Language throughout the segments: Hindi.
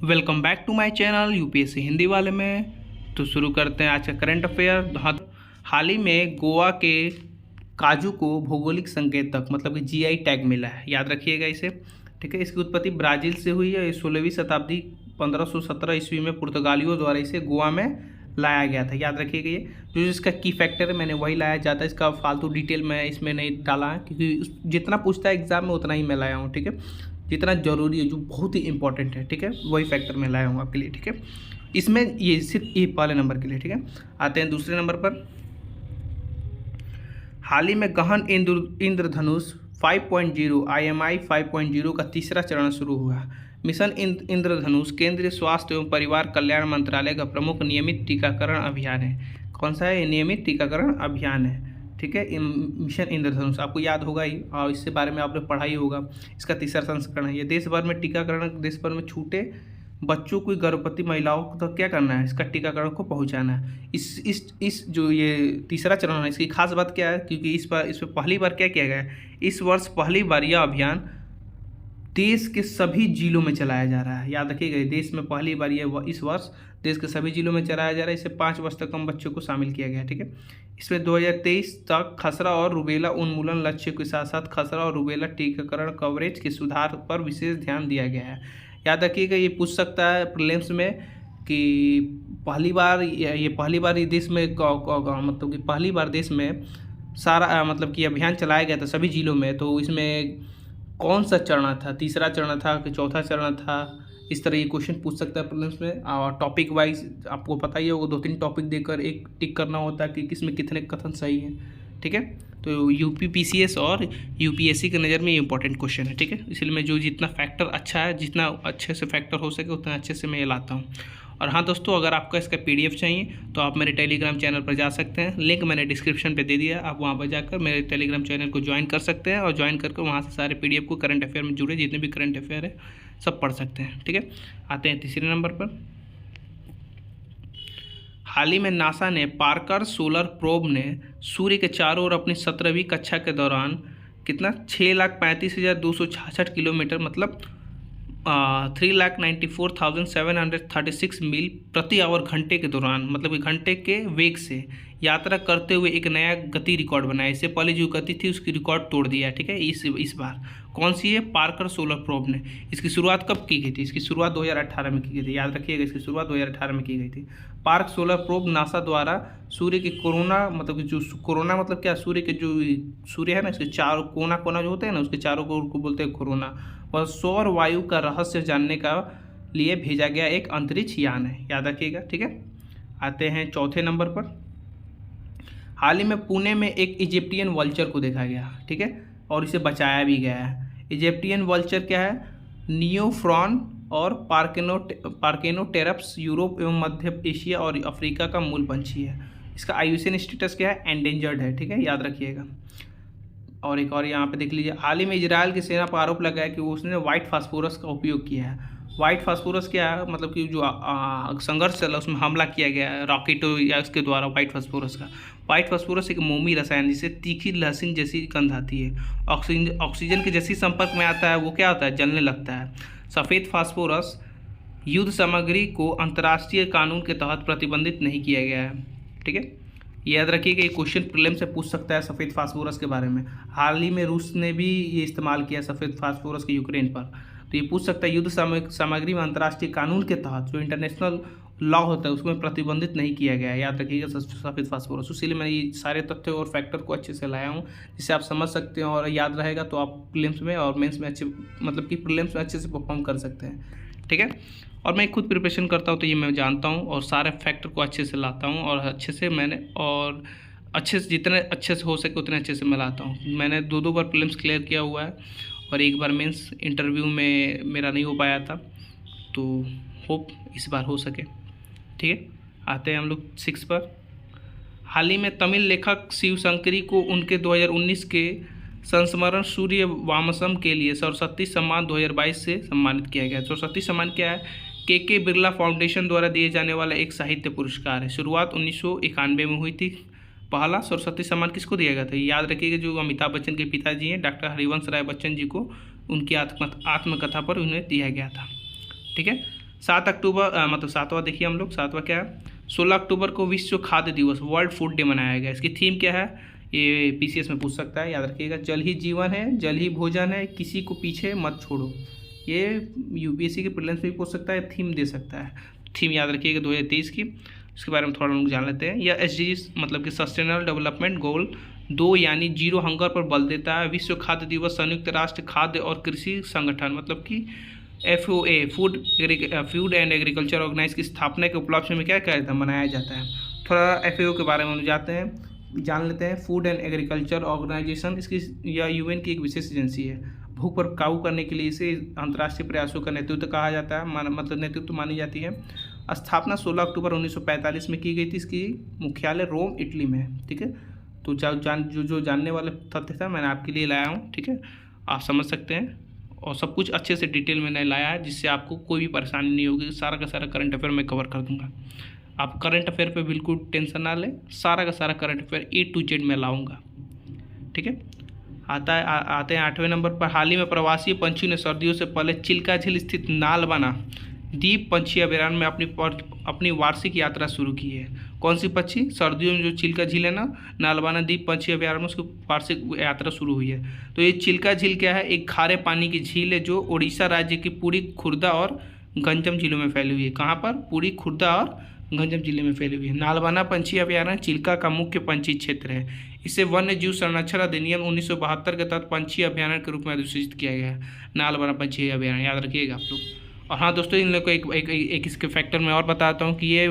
Welcome back to my channel UPSC Hindi वाले में। तो शुरू करते हैं आज का करंट अफेयर। हाल ही में गोवा के काजू को भौगोलिक संकेतक मतलब कि जीआई टैग मिला है, याद रखिएगा इसे। ठीक है, इसकी उत्पत्ति ब्राज़ील से हुई है। 16वीं शताब्दी 1517 ईस्वी में पुर्तगालियों द्वारा इसे गोवा में लाया गया था, याद रखिएगा। ये जो इसका की फैक्टर है मैंने वही लाया जाता है, इसका फालतू डिटेल मैं इसमें नहीं डाला है क्योंकि जितना पूछता है एग्जाम में उतना ही मैं लाया हूँ। ठीक है, जितना जरूरी है, जो बहुत ही इंपॉर्टेंट है, ठीक है, वही फैक्टर मैं लाया हूँ आपके लिए। ठीक है, इसमें ये सिर्फ ये पहले नंबर के लिए। ठीक है, आते हैं दूसरे नंबर पर। हाल ही में गहन इंद्रधनुष 5.0 IMI 5.0 का तीसरा चरण शुरू हुआ। मिशन इंद्रधनुष केंद्रीय स्वास्थ्य एवं परिवार कल्याण मंत्रालय का प्रमुख नियमित टीकाकरण अभियान है। कौन सा है? नियमित टीकाकरण अभियान है। ठीक है, मिशन इंद्रधनुष आपको याद होगा ही और इससे बारे में आपने पढ़ा ही होगा। इसका तीसरा संस्करण है। ये देश भर में टीकाकरण, देश भर में छूटे बच्चों को, गर्भवती महिलाओं को तो क्या करना है, इसका टीकाकरण को पहुंचाना है। इस जो ये तीसरा चरण है, इसकी खास बात क्या है, क्योंकि इसमें पहली बार क्या किया गया है, इस वर्ष पहली बार यह अभियान देश के सभी जिलों में चलाया जा रहा है। याद रखिएगा, देश में पहली बार इस वर्ष देश के सभी जिलों में चलाया जा रहा है। इससे 5 वर्ष तक कम बच्चों को शामिल किया गया है। ठीक है, इसमें 2023 तक खसरा और रूबेला उन्मूलन लक्ष्य के साथ साथ खसरा और रूबेला टीकाकरण कवरेज के सुधार पर विशेष ध्यान दिया गया है। याद रखिएगा, ये पूछ सकता है प्रीलिम्स में कि पहली बार ये देश में मतलब कि पहली बार देश में सारा मतलब कि अभियान चलाया गया था सभी जिलों में। तो इसमें कौन सा चरण था, तीसरा चरण था कि चौथा चरण था, इस तरह ये क्वेश्चन पूछ सकता है प्रीलिम्स में। और टॉपिक वाइज आपको पता ही होगा, 2-3 टॉपिक देकर एक टिक करना होता है कि किसमें कितने कथन सही हैं। ठीक है, तो यूपीपीसीएस और यूपीएससी की नज़र में ये इंपॉर्टेंट क्वेश्चन है। ठीक है, इसलिए मैं जो जितना फैक्टर अच्छा है, जितना अच्छे से फैक्टर हो सके उतना अच्छे से मैं ये लाता हूँ। और हाँ दोस्तों, अगर आपको इसका PDF चाहिए तो आप मेरे टेलीग्राम चैनल पर जा सकते हैं। लिंक मैंने डिस्क्रिप्शन पे दे दिया, आप वहाँ पर जाकर मेरे टेलीग्राम चैनल को ज्वाइन कर सकते हैं और ज्वाइन करके वहाँ से सारे PDF को करंट अफेयर में जुड़े जितने भी करंट अफेयर है सब पढ़ सकते हैं। ठीक है, आते हैं तीसरे नंबर पर। हाल ही में नासा ने पार्कर सोलर प्रोब ने सूर्य के चारों ओर अपनी 17वीं कक्षा के दौरान कितना 6,35,266 किलोमीटर मतलब 3,94,736 मील प्रति आवर घंटे के दौरान, मतलब कि घंटे के वेग से यात्रा करते हुए एक नया गति रिकॉर्ड बनाया। इससे पहले जो गति थी उसकी रिकॉर्ड तोड़ दिया। ठीक है, इस बार कौन सी है? पार्कर सोलर प्रोब ने। इसकी शुरुआत कब की गई थी? इसकी शुरुआत 2018 में की गई थी, याद रखिएगा, इसकी शुरुआत 2018 में की गई थी। पार्क सोलर प्रोब नासा द्वारा सूर्य के कोरोना मतलब कि जो कोरोना मतलब क्या, सूर्य के जो सूर्य है ना, इसके चारों कोना जो होते हैं ना, उसके चारों को बोलते हैं कोरोना, और सौर वायु का रहस्य जानने का लिए भेजा गया एक अंतरिक्ष यान है, याद रखिएगा। ठीक है, आते हैं चौथे नंबर पर। हाल ही में पुणे में एक इजिप्टियन वल्चर को देखा गया। ठीक है, और इसे बचाया भी गया है। इजिप्टियन वल्चर क्या है? नियोफ्रॉन और पार्केनोटेरप्स यूरोप एवं मध्य एशिया और अफ्रीका का मूल पंछी है। इसका IUCN स्टेटस क्या है? एंडेंजर्ड है। ठीक है, याद रखिएगा। और एक और यहाँ पे देख लीजिए, हाल ही में इजराइल की सेना पर आरोप लगा है कि उसने व्हाइट फास्फोरस का उपयोग किया है। व्हाइट फास्फोरस क्या है? मतलब कि जो संघर्ष चला उसमें हमला किया गया है रॉकेटों या उसके द्वारा व्हाइट फास्फोरस का। व्हाइट फास्फोरस एक मोमी रसायन जिससे तीखी लहसुन जैसी गंध आती है। ऑक्सीजन के जैसी संपर्क में आता है वो क्या होता है? जलने लगता है। सफ़ेद फास्फोरस युद्ध सामग्री को अंतर्राष्ट्रीय कानून के तहत प्रतिबंधित नहीं किया गया है। ठीक है, याद रखिएगा, ये क्वेश्चन प्रीलिम से पूछ सकता है सफ़ेद फास्फोरस के बारे में। हाल ही में रूस ने भी ये इस्तेमाल किया सफ़ेद फास्फोरस के यूक्रेन पर, तो ये पूछ सकता है युद्ध सामग्री में अंतर्राष्ट्रीय कानून के तहत जो इंटरनेशनल लॉ होता है उसमें प्रतिबंधित नहीं किया गया है। याद रखिएगा सफ़ेद फास्फोरस। इसीलिए मैं ये सारे तथ्य और फैक्टर को अच्छे से लाया हूँ जिससे आप समझ सकते हैं और याद रहेगा, तो आप प्रीलिम्स में और मेंस में अच्छे मतलब कि प्रीलिम्स में अच्छे से परफॉर्म कर सकते हैं। ठीक है, और मैं खुद प्रिपरेशन करता हूँ तो ये मैं जानता हूँ और सारे फैक्टर को अच्छे से लाता हूँ और अच्छे से मैंने और अच्छे से जितने अच्छे से हो सके उतने अच्छे से मैं लाता हूँ। मैंने 2 बार प्रीलिम्स क्लियर किया हुआ है और एक बार मेंस इंटरव्यू में मेरा नहीं हो पाया था, तो होप इस बार हो सके। ठीक है, आते हैं हम लोग 6 पर। हाल ही में तमिल लेखक शिवशंकरी को उनके 2019 के संस्मरण सूर्य वामसम के लिए सरस्वती सम्मान 2022 से सम्मानित किया गया। सरस्वती सम्मान क्या है? के बिरला फाउंडेशन द्वारा दिए जाने वाला एक साहित्य पुरस्कार है। शुरुआत 1991 में हुई थी। पहला सरस्वती सम्मान किसको दिया गया था? याद रखिएगा, जो अमिताभ बच्चन के पिताजी हैं डॉक्टर हरिवंश राय बच्चन जी को, उनकी आत्मकथा पर उन्हें दिया गया था। ठीक है, 7 अक्टूबर मतलब 7वां देखिए हम लोग, 7वां क्या है, 16 अक्टूबर को विश्व खाद्य दिवस वर्ल्ड फूड डे मनाया गया। इसकी थीम क्या है, ये पीसीएस में पूछ सकता है, याद रखिएगा। जल ही जीवन है, जल ही भोजन है, किसी को पीछे मत छोड़ो। ये यूपीएससी के प्रीलिम्स में भी पूछ सकता है, थीम दे सकता है। थीम याद रखिएगा 2023 की। इसके बारे में थोड़ा लोग जान लेते हैं। यह एसडीजी मतलब कि सस्टेनेबल डेवलपमेंट गोल 2 यानी जीरो हंगर पर बल देता है। विश्व खाद्य दिवस संयुक्त राष्ट्र खाद्य और कृषि संगठन मतलब कि FOA food and agriculture organise की स्थापना के उपलक्ष्य में क्या कहता है, मनाया जाता है। थोड़ा FAO के बारे में हम जान लेते हैं। फूड एंड एग्रीकल्चर ऑर्गेनाइजेशन, इसकी या यूएन की एक विशेष एजेंसी है। भूख पर काबू करने के लिए इसे अंतर्राष्ट्रीय प्रयासों का नेतृत्व कहा जाता है, मतलब नेतृत्व मानी जाती है। स्थापना 16 अक्टूबर 1945 में की गई थी। इसकी मुख्यालय रोम इटली में है। ठीक है, तो जो जानने वाले तथ्य था मैंने आपके लिए लाया हूँ। ठीक है, आप समझ सकते हैं, और सब कुछ अच्छे से डिटेल मैंने लाया है, जिससे आपको कोई भी परेशानी नहीं होगी। सारा का सारा करंट अफेयर मैं कवर कर दूंगा। आप करंट अफेयर पे बिल्कुल टेंशन ना लें, सारा का सारा current affair A to Z में लाऊंगा। ठीक है, आते हैं 8वें नंबर पर। हाल ही में प्रवासी पंछियों ने सर्दियों से पहले चिल्का झील स्थित नालबाना द्वीप पंछी अभयारण्य में अपनी वार्षिक यात्रा शुरू की है। कौन सी पक्षी, सर्दियों में जो चिल्का झील है ना, नालबाना द्वीप पंछी अभयारण्य में उसकी वार्षिक यात्रा शुरू हुई है। तो ये चिल्का झील क्या है, एक खारे पानी की झील है जो उड़ीसा राज्य की पूरी खुर्दा और गंजम जिलों में फैली हुई है। कहाँ पर, पूरी खुर्दा और गंजम जिले में फैली हुई है। नालबाना पंछी अभयारण्य चिल्का का मुख्य पंछी क्षेत्र है। इसे वन्य जीव संरक्षण अधिनियम 1972 के तहत पंछी अभयारण्य के रूप में अधिसूचित किया गया है। नालबाना पंछी अभयारण्य याद रखिएगा आप लोग। और हाँ दोस्तों, इन लोग को एक इसके फैक्टर मैं और बताता हूँ कि ये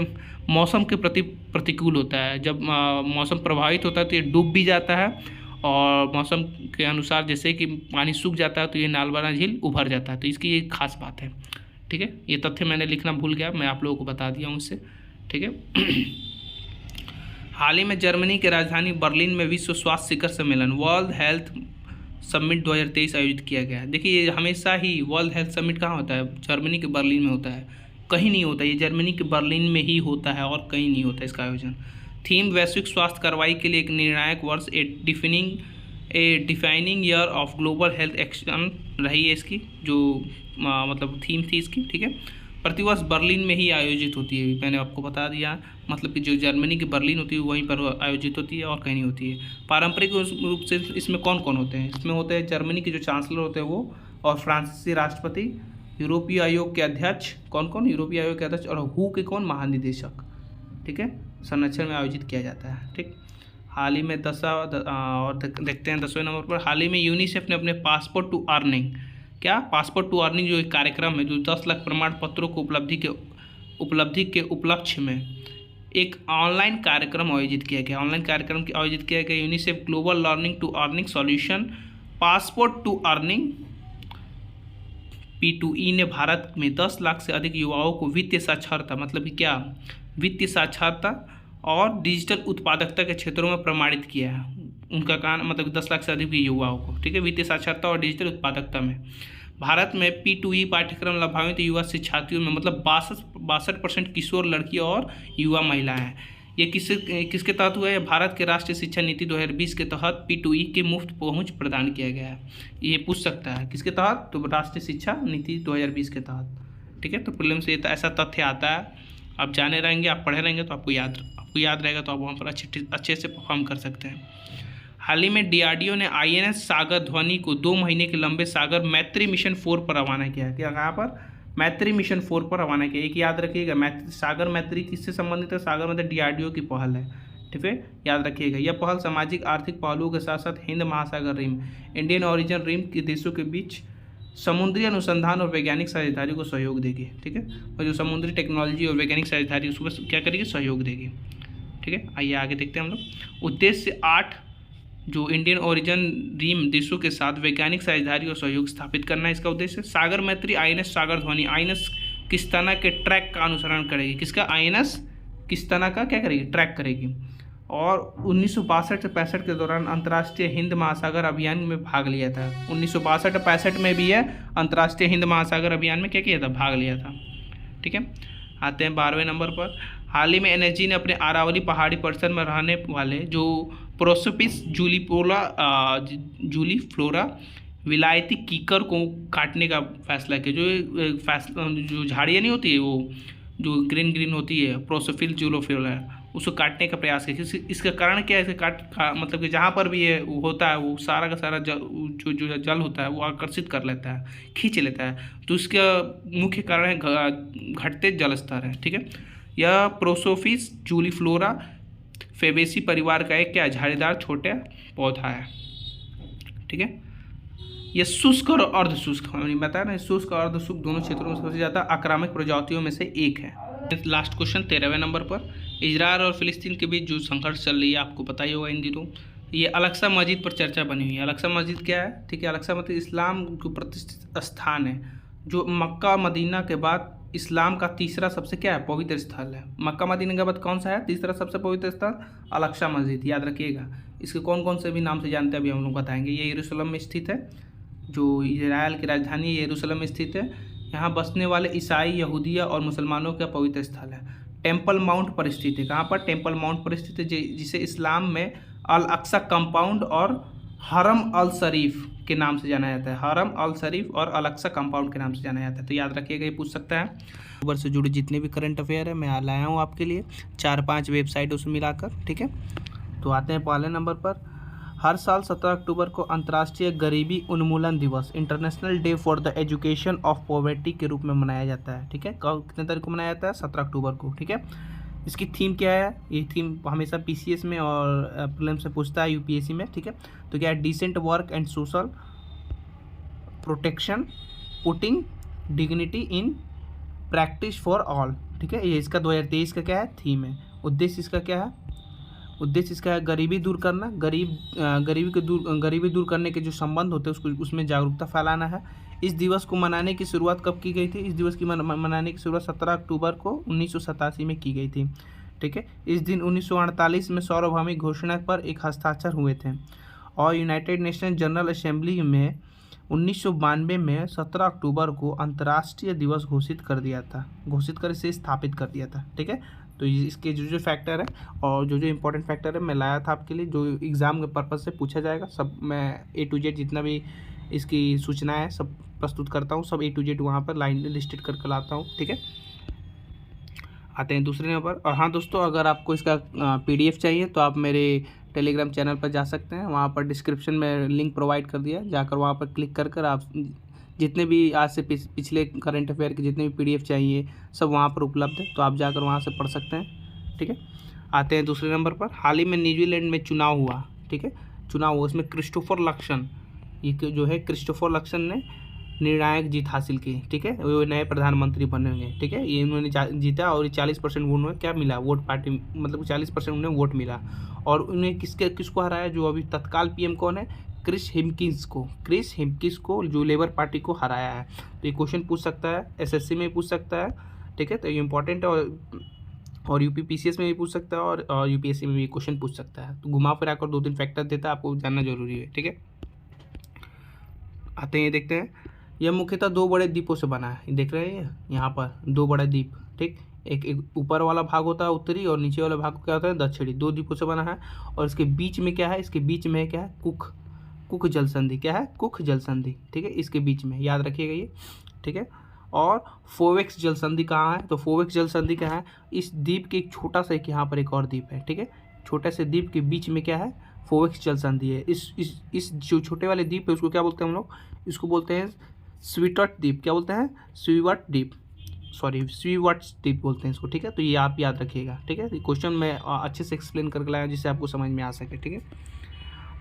मौसम के प्रति प्रतिकूल होता है। जब मौसम प्रभावित होता है तो ये डूब भी जाता है, और मौसम के अनुसार जैसे कि पानी सूख जाता है तो ये नालबाना झील उभर जाता है। तो इसकी एक खास बात है। ठीक है, ये तथ्य मैंने लिखना भूल गया, मैं आप लोगों को बता दिया हूँ इससे। ठीक है, हाल ही में जर्मनी की राजधानी बर्लिन में विश्व स्वास्थ्य शिखर सम्मेलन वर्ल्ड हेल्थ समिट 2023 आयोजित किया गया। देखिए, ये हमेशा ही वर्ल्ड हेल्थ समिट कहाँ होता है, जर्मनी के बर्लिन में होता है, कहीं नहीं होता। ये जर्मनी के बर्लिन में ही होता है और कहीं नहीं होता इसका आयोजन। थीम वैश्विक स्वास्थ्य कार्रवाई के लिए एक निर्णायक वर्ष, a defining year of global health action रही है इसकी, जो मतलब थीम थी इसकी। ठीक है, प्रतिवर्ष बर्लिन में ही आयोजित होती है, मैंने आपको बता दिया। मतलब कि जो जर्मनी की बर्लिन होती है वहीं पर आयोजित होती है और कहीं नहीं होती है। पारंपरिक रूप से इसमें कौन कौन होते हैं, इसमें होते हैं जर्मनी के जो चांसलर होते हैं वो, और फ्रांसीसी राष्ट्रपति, यूरोपीय आयोग के अध्यक्ष, कौन कौन, यूरोपीय आयोग के अध्यक्ष, और हू के कौन, महानिदेशक। ठीक है, संरक्षण में आयोजित किया जाता है। ठीक, हाल ही में और देखते हैं 10वें नंबर पर। हाल ही में यूनिसेफ ने अपने पासपोर्ट टू अर्निंग, क्या पासपोर्ट टू अर्निंग जो एक कार्यक्रम है जो 10 लाख प्रमाण पत्रों को उपलब्धि के उपलक्ष्य में एक ऑनलाइन कार्यक्रम आयोजित किया गया। ऑनलाइन कार्यक्रम आयोजित किया गया UNICEF global learning to earning solution passport to earning P2E ने भारत में 10 लाख से अधिक युवाओं को वित्तीय साक्षरता, मतलब कि क्या, वित्तीय साक्षरता और डिजिटल उत्पादकता के क्षेत्रों में प्रमाणित किया है। उनका काम मतलब 10 लाख से अधिक युवाओं को, ठीक है, वित्तीय साक्षरता और डिजिटल उत्पादकता में। भारत में P2E पाठ्यक्रम लाभान्वित युवा शिक्षार्थियों में मतलब 62% किशोर लड़कियां और युवा महिलाएं हैं। ये किसके तहत हुआ है, भारत के राष्ट्रीय शिक्षा नीति 2020 के तहत P2E की मुफ्त पहुंच प्रदान किया गया है। ये पूछ सकता है किसके तहत, तो राष्ट्रीय शिक्षा नीति 2020 के तहत। ठीक है, तो प्रीलिम्स से ऐसा तथ्य आता है, आप जाने रहेंगे, आप पढ़े रहेंगे तो आपको याद रहेगा, तो आप वहाँ पर अच्छे से परफॉर्म कर सकते हैं। हाल ही में DRDO ने INS सागर ध्वनि को 2 महीने के लंबे सागर मैत्री मिशन 4 पर रवाना किया। क्या कहाँ पर, मैत्री मिशन 4 पर रवाना किया। एक याद रखिएगा, सागर मैत्री किससे संबंधित है, सागर मतलब DRDO की पहल है। ठीक है, याद रखिएगा। यह पहल सामाजिक आर्थिक पहलुओं के साथ साथ हिंद महासागर रिम, इंडियन ओरिजिन रिम के देशों के बीच समुद्री अनुसंधान और वैज्ञानिक साझेदारी को सहयोग देगी। ठीक है, और जो समुद्री टेक्नोलॉजी और वैज्ञानिक साझेदारी उसको क्या करेगी, सहयोग देगी। ठीक है, आइए आगे देखते हैं हम लोग। उद्देश्य 8 जो इंडियन ओरिजिन रिम देशों के साथ वैज्ञानिक साझेदारी और सहयोग स्थापित करना है इसका उद्देश्य। सागर मैत्री INS सागर ध्वनि INS किस्ताना के ट्रैक का अनुसरण करेगी। किसका, INS किस्ताना का क्या करेगी, ट्रैक करेगी। और 1962 से 65 के दौरान अंतर्राष्ट्रीय हिंद महासागर अभियान में भाग लिया था। 1962-65 में भी है अंतर्राष्ट्रीय हिंद महासागर अभियान में क्या किया था, भाग लिया था। ठीक है, आते हैं 12वें नंबर पर। हाल ही में NSG ने अपने अरावली पहाड़ी परिसर में रहने वाले जो प्रोसोपिस जूलीफ्लोरा विलायती कीकर को काटने का फैसला किया। जो फैसला, जो झाड़ियाँ नहीं होती है वो जो ग्रीन ग्रीन होती है, प्रोसोफिल जूलोफिल है, उसको काटने का प्रयास किया। इसका कारण क्या है? इसका मतलब कि जहाँ पर भी ये होता है वो सारा का सारा जल, जो जल होता है वो आकर्षित कर लेता है, खींच लेता है। तो इसका मुख्य कारण है घटते जल स्तर है। ठीक है, यह प्रोसोफिस जूलीफ्लोरा फेबेसी परिवार का एक क्या झाड़ीदार छोटा पौधा है। ठीक है, यह शुष्क और अर्ध शुष्क, हमने बताया ना, शुष्क और अर्ध शुष्क दोनों क्षेत्रों में सबसे ज़्यादा आक्रामक प्रजातियों में से एक है। लास्ट क्वेश्चन 13वें नंबर पर, इजरायल और फिलिस्तीन के बीच जो संघर्ष चल रही है आपको पता ही होगा इन दिनों, ये अल-अक्सा मस्जिद पर चर्चा बनी हुई है। अल-अक्सा मस्जिद क्या है? ठीक है, अल-अक्सा मतलब इस्लाम को प्रतिष्ठित स्थान है, जो मक्का मदीना के बाद इस्लाम का तीसरा सबसे क्या है पवित्र स्थल है। मक्का मदीना के बाद कौन सा है तीसरा सबसे पवित्र स्थल? अल-अक्सा मस्जिद, याद रखिएगा। इसके कौन कौन से भी नाम से जानते हैं अभी हम लोग बताएंगे। ये यरूशलेम में स्थित है, जो इजराइल की राजधानी यरूशलेम में स्थित है। यहाँ बसने वाले ईसाई, यहूदिया और मुसलमानों का पवित्र स्थल है। टेम्पल माउंट पर स्थित है। कहाँ पर? टेम्पल माउंट पर स्थित है, जिसे इस्लाम में अल अक्सा कंपाउंड और हरम अल शरीफ के नाम से जाना जाता है। हरम अल शरीफ और अल अक्सा कंपाउंड के नाम से जाना जाता है। तो याद रखिएगा, ये पूछ सकता है। अक्टूबर से जुड़े जितने भी करंट अफेयर है मैं लाया हूँ आपके लिए, 4-5 वेबसाइट उसमें मिलाकर। ठीक है, तो आते हैं पहले नंबर पर। हर साल 17 अक्टूबर को अंतर्राष्ट्रीय गरीबी उन्मूलन दिवस, international day for the education of poverty के रूप में मनाया जाता है। ठीक है, कितने तारीख को मनाया जाता है? 17 अक्टूबर को। ठीक है, इसकी थीम क्या है? ये थीम हमेशा पीसीएस में और प्रीलिम्स से पूछता है, यूपीएससी में। ठीक है, तो क्या है? Decent work and social protection, putting dignity in practice for all. ठीक है, ये इसका 2023 का क्या है? थीम है। उद्देश्य इसका क्या है? उद्देश्य इसका है गरीबी दूर करना, गरीबी दूर करने के जो संबंध होते हैं उसको, उसमें जागरूकता फैलाना है। इस दिवस को मनाने की शुरुआत कब की गई थी? इस दिवस की मनाने की शुरुआत 17 अक्टूबर को 1987 में की गई थी। ठीक है, इस दिन 1948 में सार्वभौमिक घोषणा पर एक हस्ताक्षर हुए थे और यूनाइटेड नेशन जनरल असेंबली में 1992 में 17 अक्टूबर को अंतर्राष्ट्रीय दिवस घोषित कर इसे स्थापित कर दिया था। ठीक है, तो इसके जो फैक्टर है और जो इंपॉर्टेंट फैक्टर है मैं लाया था आपके लिए, जो एग्ज़ाम के पर्पज़ से पूछा जाएगा, सब मैं A to Z जितना भी इसकी सूचना है सब प्रस्तुत करता हूँ, सब A to Z वहाँ पर लाइन लिस्टेड करके लाता हूँ। ठीक है, आते हैं दूसरे नंबर। और हाँ दोस्तों, अगर आपको इसका PDF चाहिए तो आप मेरे टेलीग्राम चैनल पर जा सकते हैं, वहाँ पर डिस्क्रिप्शन में लिंक प्रोवाइड कर दिया, जाकर वहाँ पर क्लिक कर आप जितने भी आज से पिछले करंट अफेयर के जितने भी PDF चाहिए सब वहाँ पर उपलब्ध है, तो आप जाकर वहाँ से पढ़ सकते हैं। ठीक है, आते हैं दूसरे नंबर पर। हाल ही में न्यूजीलैंड में चुनाव हुआ। ठीक है, चुनाव हुआ, इसमें क्रिस्टोफर लक्सन, ये जो है क्रिस्टोफर लक्सन ने निर्णायक जीत हासिल की। ठीक है, वो नए प्रधानमंत्री बने होंगे। ठीक है, ये इन्होंने जीता और 40% उन्हें क्या मिला? वोट पार्टी, मतलब 40% उन्हें वोट मिला। और उन्हें किसको हराया? जो अभी तत्काल PM कौन है? क्रिस हिमकिंस को, जो लेबर पार्टी को हराया है। तो ये क्वेश्चन पूछ सकता है, SSC में पूछ सकता है। ठीक है, तो ये इंपॉर्टेंट है, और UPPCS में भी पूछ सकता है और UPSC में भी क्वेश्चन पूछ सकता है। तो घुमा फिरा कर 2-3 फैक्टर देता है, आपको जानना जरूरी है। ठीक है, आते हैं देखते हैं। यह मुख्यतः 2 बड़े द्वीपों से बना है। देख रहे हैं यहाँ पर 2 बड़े द्वीप। ठीक, एक ऊपर वाला भाग होता है उत्तरी और नीचे वाला भाग क्या होता है? दक्षिणी। 2 द्वीपों से बना है और इसके बीच में क्या है? इसके बीच में क्या है? कुक जल संधि। क्या है? कुक जल संधि। ठीक है, इसके बीच में, याद रखिएगा ये। ठीक है, और फोवेक्स जल संधि कहाँ है? तो फोवेक्स जल संधि कहाँ है? इस द्वीप के एक छोटा सा यहाँ पर एक और द्वीप है। ठीक है, छोटे से द्वीप के बीच में क्या है? फोवेक्स जल संधि है। इस जो छोटे वाले द्वीप है उसको क्या बोलते हैं हम लोग? इसको बोलते हैं स्वीवट द्वीप। क्या बोलते हैं? स्वीवट द्वीप बोलते हैं इसको। ठीक है, तो ये आप याद रखिएगा। ठीक है, क्वेश्चन मैं अच्छे से एक्सप्लेन करके लाया जिससे आपको समझ में आ सके। ठीक है,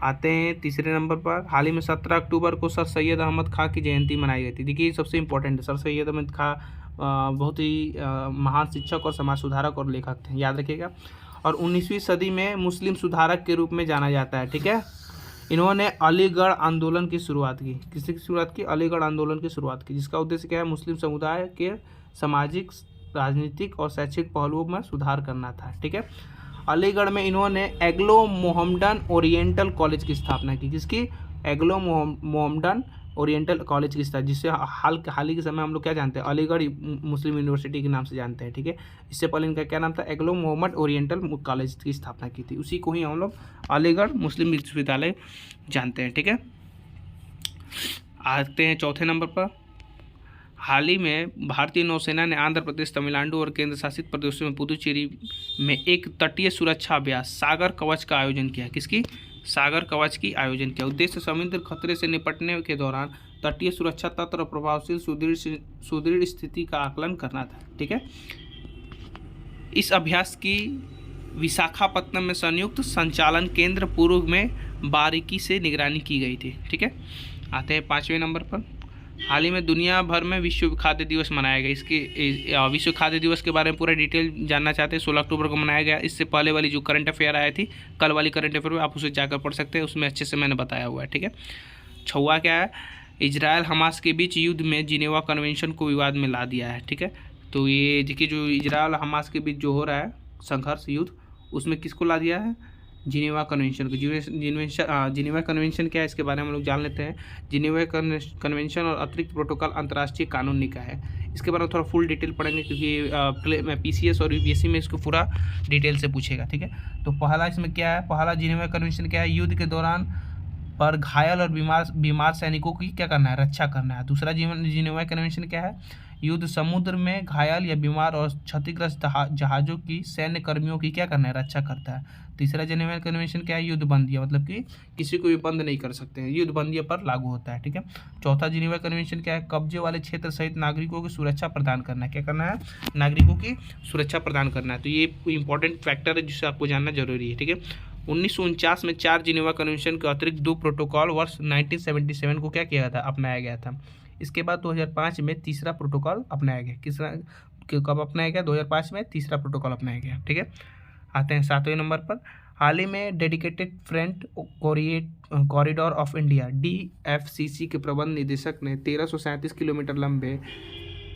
आते हैं तीसरे नंबर पर। हाल ही में 17 अक्टूबर को सर सैयद अहमद खां की जयंती मनाई गई थी। देखिए सबसे इंपॉर्टेंट है, सर सैयद अहमद खां बहुत ही महान शिक्षक और समाज सुधारक और लेखक थे, याद रखिएगा। और 19वीं सदी में मुस्लिम सुधारक के रूप में जाना जाता है। ठीक है, इन्होंने अलीगढ़ आंदोलन की शुरुआत की। किसकी शुरुआत की? अलीगढ़ आंदोलन की शुरुआत की, जिसका उद्देश्य क्या है? मुस्लिम समुदाय के सामाजिक, राजनीतिक और शैक्षिक पहलुओं में सुधार करना था। ठीक है, अलीगढ़ में इन्होंने एंग्लो मोहम्मडन ओरिएंटल कॉलेज की स्थापना की। किसकी? एंग्लो मोहम्मडन ओरिएंटल कॉलेज की स्थापना, जिससे हाल ही के समय हम लोग क्या जानते हैं? अलीगढ़ मुस्लिम यूनिवर्सिटी के नाम से जानते हैं। ठीक है, इससे पहले इनका क्या नाम था? एंग्लो मोहम्मद ओरिएंटल कॉलेज की स्थापना की थी, उसी को ही हम लोग अलीगढ़ मुस्लिम विश्वविद्यालय जानते हैं। ठीक है, आते हैं चौथे नंबर पर। हाल ही में भारतीय नौसेना ने आंध्र प्रदेश, तमिलनाडु और केंद्र शासित प्रदेशों में पुदुचेरी में एक तटीय सुरक्षा अभ्यास सागर कवच का आयोजन किया। किसकी? सागर कवच की आयोजन किया। उद्देश्य समुद्र खतरे से निपटने के दौरान तटीय सुरक्षा तंत्र और प्रभावशील सुदृढ़ स्थिति का आकलन करना था। ठीक है। इस अभ्यास की विशाखापत्तनम में संयुक्त संचालन केंद्र पूर्व में बारीकी से निगरानी की गई थी। ठीक है। आते हैं पाँचवें नंबर पर। हाल ही में दुनिया भर में विश्व खाद्य दिवस मनाया गया। इसके विश्व खाद्य दिवस के बारे में पूरा डिटेल जानना चाहते हैं, 16 अक्टूबर को मनाया गया। इससे पहले वाली जो करंट अफेयर आई थी, कल वाली करंट अफेयर में आप उसे जाकर पढ़ सकते हैं, उसमें अच्छे से मैंने बताया हुआ है। ठीक है। छवा क्या है? इजराइल हमास के बीच युद्ध में जिनेवा कन्वेंशन को विवाद में ला दिया है। ठीक है। तो ये देखिए, जो इजराइल हमास के बीच जो हो रहा है संघर्ष युद्ध, उसमें किसको ला दिया है? जिनेवा कन्वेंशन को। जिनेवा कन्वेंशन क्या है, इसके बारे में हम लोग जान लेते हैं। जिनेवा कन्वेंशन और अतिरिक्त प्रोटोकॉल अंतर्राष्ट्रीय कानून निकाय है। इसके बारे में थोड़ा फुल डिटेल पढ़ेंगे, क्योंकि PCS और UPSC में इसको पूरा डिटेल से पूछेगा। ठीक है। तो पहला इसमें क्या है? पहला जिनेवा कन्वेंशन क्या है? युद्ध के दौरान पर घायल और बीमार सैनिकों की क्या करना है? रक्षा करना है। दूसरा जिनेवा कन्वेंशन क्या है? युद्ध समुद्र में घायल या बीमार और क्षतिग्रस्त जहाज़ों की सैन्य कर्मियों की क्या करना है? रक्षा करता है। तीसरा जिनेवा कन्वेंशन क्या है? युद्ध बंदियाँ, मतलब कि किसी को भी बंद नहीं कर सकते हैं, युद्ध बंदियाँ पर लागू होता है। ठीक है। चौथा जिनेवा कन्वेंशन क्या है? कब्जे वाले क्षेत्र सहित नागरिकों की सुरक्षा प्रदान करना है। क्या करना है? नागरिकों की सुरक्षा प्रदान करना है। तो ये इंपॉर्टेंट फैक्टर है जिसे आपको जानना जरूरी है। ठीक है। 1949 में 4 जिनेवा कन्वेंशन के अतिरिक्त 2 प्रोटोकॉल वर्ष 1977 को क्या किया गया था? अपनाया गया था। इसके बाद 2005 में तीसरा प्रोटोकॉल अपनाया गया। कब अपनाया गया? 2005 में तीसरा प्रोटोकॉल अपनाया गया। ठीक है। आते हैं 7वें नंबर पर। हाल ही में dedicated front corridor of India DFCC के प्रबंध निदेशक ने 1337 किलोमीटर लंबे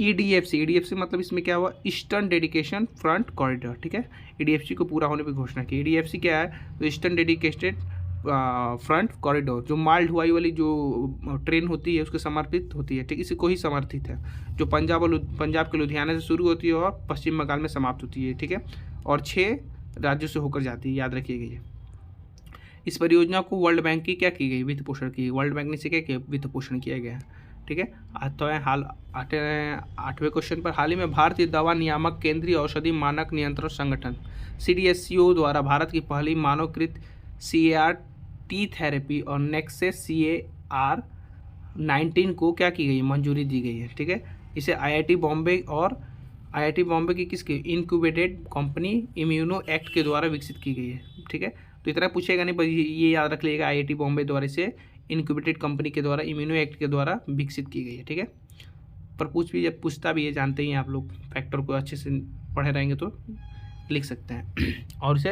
EDFC मतलब इसमें क्या हुआ? Eastern dedication front corridor. ठीक है। EDFC को पूरा होने पर घोषणा की। EDFC क्या है? तो ईस्टर्न डेडिकेटेड फ्रंट कॉरिडोर, जो माल ढुआई वाली जो ट्रेन होती है उसके समर्पित होती है। ठीक, इसी को ही समर्थित है, जो पंजाब के लुधियाना से शुरू होती है और पश्चिम बंगाल में समाप्त होती है। ठीक है। और 6 राज्यों से होकर जाती है, याद रखिएगा ये। इस परियोजना को वर्ल्ड बैंक की क्या की गई? वित्त पोषण की। वर्ल्ड बैंक ने से क्या किया? वित्त पोषण किया गया। ठीक है। तो आठवें क्वेश्चन पर। हाल ही में भारतीय दवा नियामक केंद्रीय औषधि मानक नियंत्रण संगठन CDSCO द्वारा भारत की पहली मानवकृत CAR-T थेरेपी और नेक्सेस CAR-19 को क्या की गई? मंजूरी दी गई है। ठीक है। इसे IIT बॉम्बे की किसके? इनक्यूबेटेड कंपनी इम्यूनो एक्ट के द्वारा विकसित की गई है। ठीक है। तो इतना पूछेगा नहीं, पर ये याद रख लीजिएगा, IIT बॉम्बे द्वारा इसे इनक्यूबेटेड कंपनी के द्वारा इम्यूनो एक्ट के द्वारा विकसित की गई है। ठीक है। पर पूछता भी है, जानते ही आप लोग, फैक्टर को अच्छे से पढ़े रहेंगे तो लिख सकते हैं और इसे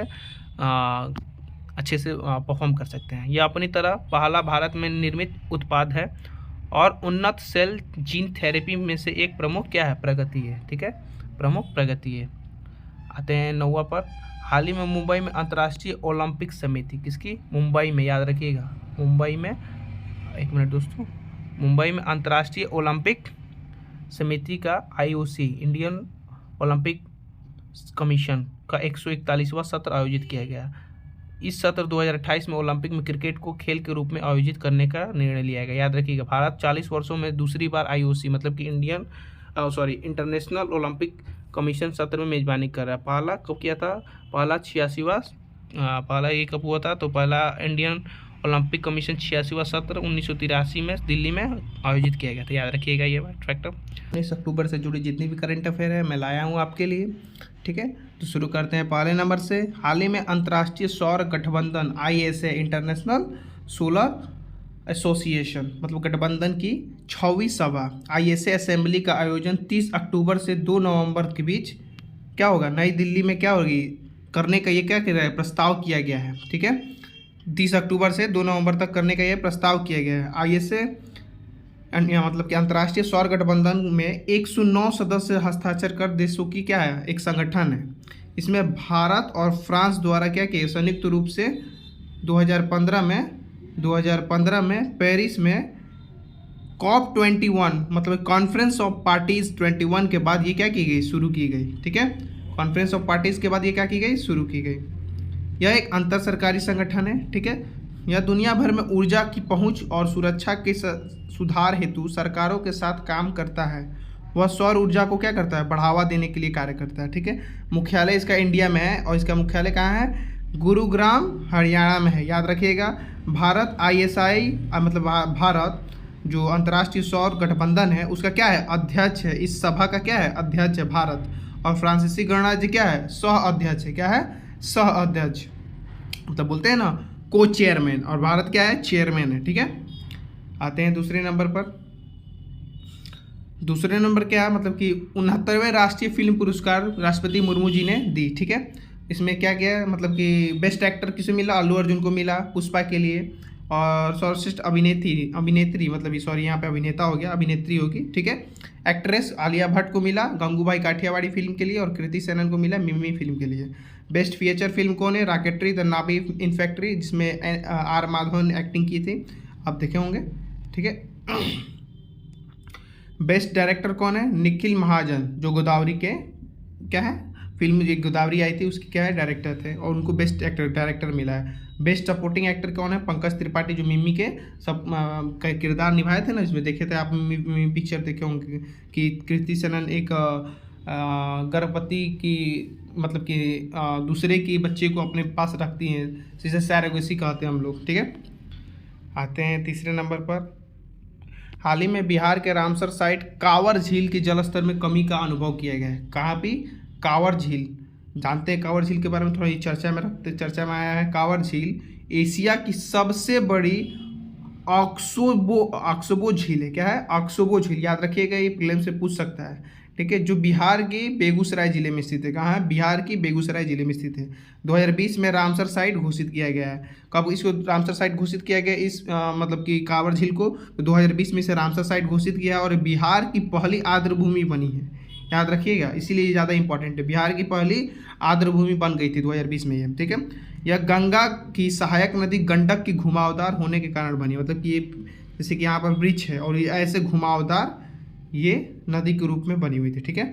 अच्छे से परफॉर्म कर सकते हैं। यह अपनी तरह पहला भारत में निर्मित उत्पाद है और उन्नत सेल जीन थेरेपी में से एक प्रमुख क्या है? प्रगति है। ठीक है। प्रमुख प्रगति है। आते हैं 9वां पर। हाल ही में मुंबई में अंतर्राष्ट्रीय ओलंपिक समिति, किसकी? मुंबई में, याद रखिएगा, मुंबई में, एक मिनट दोस्तों, मुंबई में अंतर्राष्ट्रीय ओलंपिक समिति का IOC इंडियन ओलंपिक कमीशन का 141वां सत्र आयोजित किया गया। इस सत्र 2028 में ओलंपिक में क्रिकेट को खेल के रूप में आयोजित करने का निर्णय लिया गया। याद रखिएगा, भारत 40 वर्षों में दूसरी बार IOC मतलब कि इंटरनेशनल ओलंपिक कमीशन सत्र में मेजबानी कर रहा है। पहला कब किया था? पहला 86वां, पहला ये कब हुआ था? तो पहला इंडियन ओलंपिक कमीशन 86वां सत्र 1983 में दिल्ली में आयोजित किया गया था। याद रखिएगा ये बात फैक्टर। 19 अक्टूबर से जुड़ी जितनी भी करंट अफेयर है मैं लाया हूँ आपके लिए। ठीक है। तो शुरू करते हैं पहले नंबर से। हाल ही में अंतर्राष्ट्रीय सौर गठबंधन ISA इंटरनेशनल सोलर एसोसिएशन मतलब गठबंधन की 6वीं सभा ISA असेंबली का आयोजन 30 अक्टूबर से 2 नवंबर के बीच क्या होगा? नई दिल्ली में क्या होगी? करने का ये क्या कह रहा है? प्रस्ताव किया गया है। ठीक है। 30 अक्टूबर से 2 नवंबर तक करने का ये प्रस्ताव किया गया है। ISA मतलब कि अंतर्राष्ट्रीय सौर गठबंधन में 109 सदस्य हस्ताक्षर कर देशों की क्या है? एक संगठन है। इसमें भारत और फ्रांस द्वारा क्या किया? संयुक्त रूप से 2015 में पेरिस में COP21 मतलब कॉन्फ्रेंस ऑफ पार्टीज 21 के बाद ये क्या की गई? शुरू की गई। ठीक है। कॉन्फ्रेंस ऑफ पार्टीज के बाद ये क्या की गई? शुरू की गई। यह एक अंतर सरकारी संगठन है। ठीक है। यह दुनिया भर में ऊर्जा की पहुंच और सुरक्षा के सुधार हेतु सरकारों के साथ काम करता है। वह सौर ऊर्जा को क्या करता है, बढ़ावा देने के लिए कार्य करता है। ठीक है, मुख्यालय इसका इंडिया में है और इसका मुख्यालय कहाँ है, गुरुग्राम हरियाणा में है, याद रखिएगा। भारत ISI मतलब भारत जो अंतर्राष्ट्रीय सौर गठबंधन है उसका क्या है, अध्यक्ष है। इस सभा का क्या है, अध्यक्ष है भारत। और फ्रांसीसी गणराज्य क्या है, सह अध्यक्ष है। क्या है, सह अध्यक्ष, मतलब बोलते हैं ना को चेयरमैन, और भारत क्या है, चेयरमैन है। ठीक है, आते हैं दूसरे नंबर पर। दूसरे नंबर क्या है, मतलब कि 69वें राष्ट्रीय फिल्म पुरस्कार राष्ट्रपति मुर्मू जी ने दी। ठीक है, इसमें क्या क्या है, मतलब कि बेस्ट एक्टर किसे मिला, अल्लू अर्जुन को मिला पुष्पा के लिए। और सर्वश्रेष्ठ अभिनेत्री मतलब सॉरी यहाँ पे अभिनेता हो गया, अभिनेत्री होगी। ठीक है, एक्ट्रेस आलिया भट्ट को मिला गंगूबाई काठियावाड़ी फिल्म के लिए, और कृति सेनन को मिला मिमी फिल्म के लिए। बेस्ट फीचर फिल्म कौन है, रॉकेटरी द नाभी इन फैक्ट्री, जिसमें आर माधवन ने एक्टिंग की थी, आप देखे होंगे। ठीक है, बेस्ट डायरेक्टर कौन है, निखिल महाजन, जो गोदावरी के क्या है फिल्म एक गोदावरी आई थी उसके क्या है डायरेक्टर थे, और उनको बेस्ट एक्टर डायरेक्टर मिला है। बेस्ट सपोर्टिंग एक्टर कौन है, पंकज त्रिपाठी, जो मिमी के सब किरदार निभाए थे ना, इसमें देखे थे आप, मिमी पिक्चर देखे होंगे कि कृति सेनन एक गर्भवती की मतलब कि दूसरे की बच्चे को अपने पास रखती हैं, जिसे सैरोगेसी कहते हैं हम लोग। ठीक है, आते हैं तीसरे नंबर पर। हाल ही में बिहार के रामसर साइट कांवर झील के जलस्तर में कमी का अनुभव किया गया है। कहाँ भी, कांवर झील, जानते हैं कांवर झील के बारे में, थोड़ा चर्चा में आया है। कांवर झील एशिया की सबसे बड़ी ऑक्सबो झील है। क्या है, ऑक्सबो झील, याद रखिएगा, ये प्रीलिम्स से पूछ सकता है। ठीक है, जो बिहार के बेगूसराय जिले में स्थित है। कहाँ है, बिहार की बेगूसराय जिले में स्थित है। 2020 में रामसर साइट घोषित किया गया है। कब इसको रामसर साइट घोषित किया गया, इस मतलब कि कांवर झील को, तो 2020 में से रामसर साइट घोषित किया है, और बिहार की पहली आर्द्रभूमि बनी है, याद रखिएगा, इसीलिए ये ज़्यादा इंपॉर्टेंट है। बिहार की पहली आर्द्रभूमि बन गई थी 2020 में ये। ठीक है, यह गंगा की सहायक नदी गंडक की घुमावदार होने के कारण बनी, मतलब कि ये जैसे कि यहाँ पर ब्रिज है और ये ऐसे घुमावदार ये नदी के रूप में बनी हुई थी। ठीक है,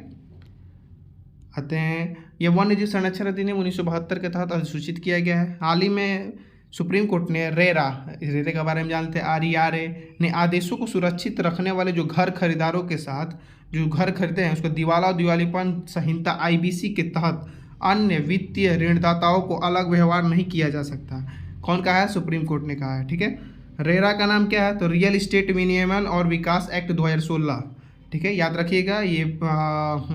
आते हैं, यह वन्य जीव संरक्षण अधिनियम 1972 के तहत अधिसूचित किया गया है। हाल ही में सुप्रीम कोर्ट ने रेरा के बारे में जानते हैं, RERA ने आदेशों को सुरक्षित रखने वाले जो घर खरीदारों के साथ जो घर खरीदते हैं उसको दिवाला और दिवालीपन संहिता IBC के तहत अन्य वित्तीय ऋणदाताओं को अलग व्यवहार नहीं किया जा सकता। कौन कहा है, सुप्रीम कोर्ट ने कहा है। ठीक है, रेरा का नाम क्या है, तो रियल इस्टेट विनियमन और विकास एक्ट 2016। ठीक है, याद रखिएगा, ये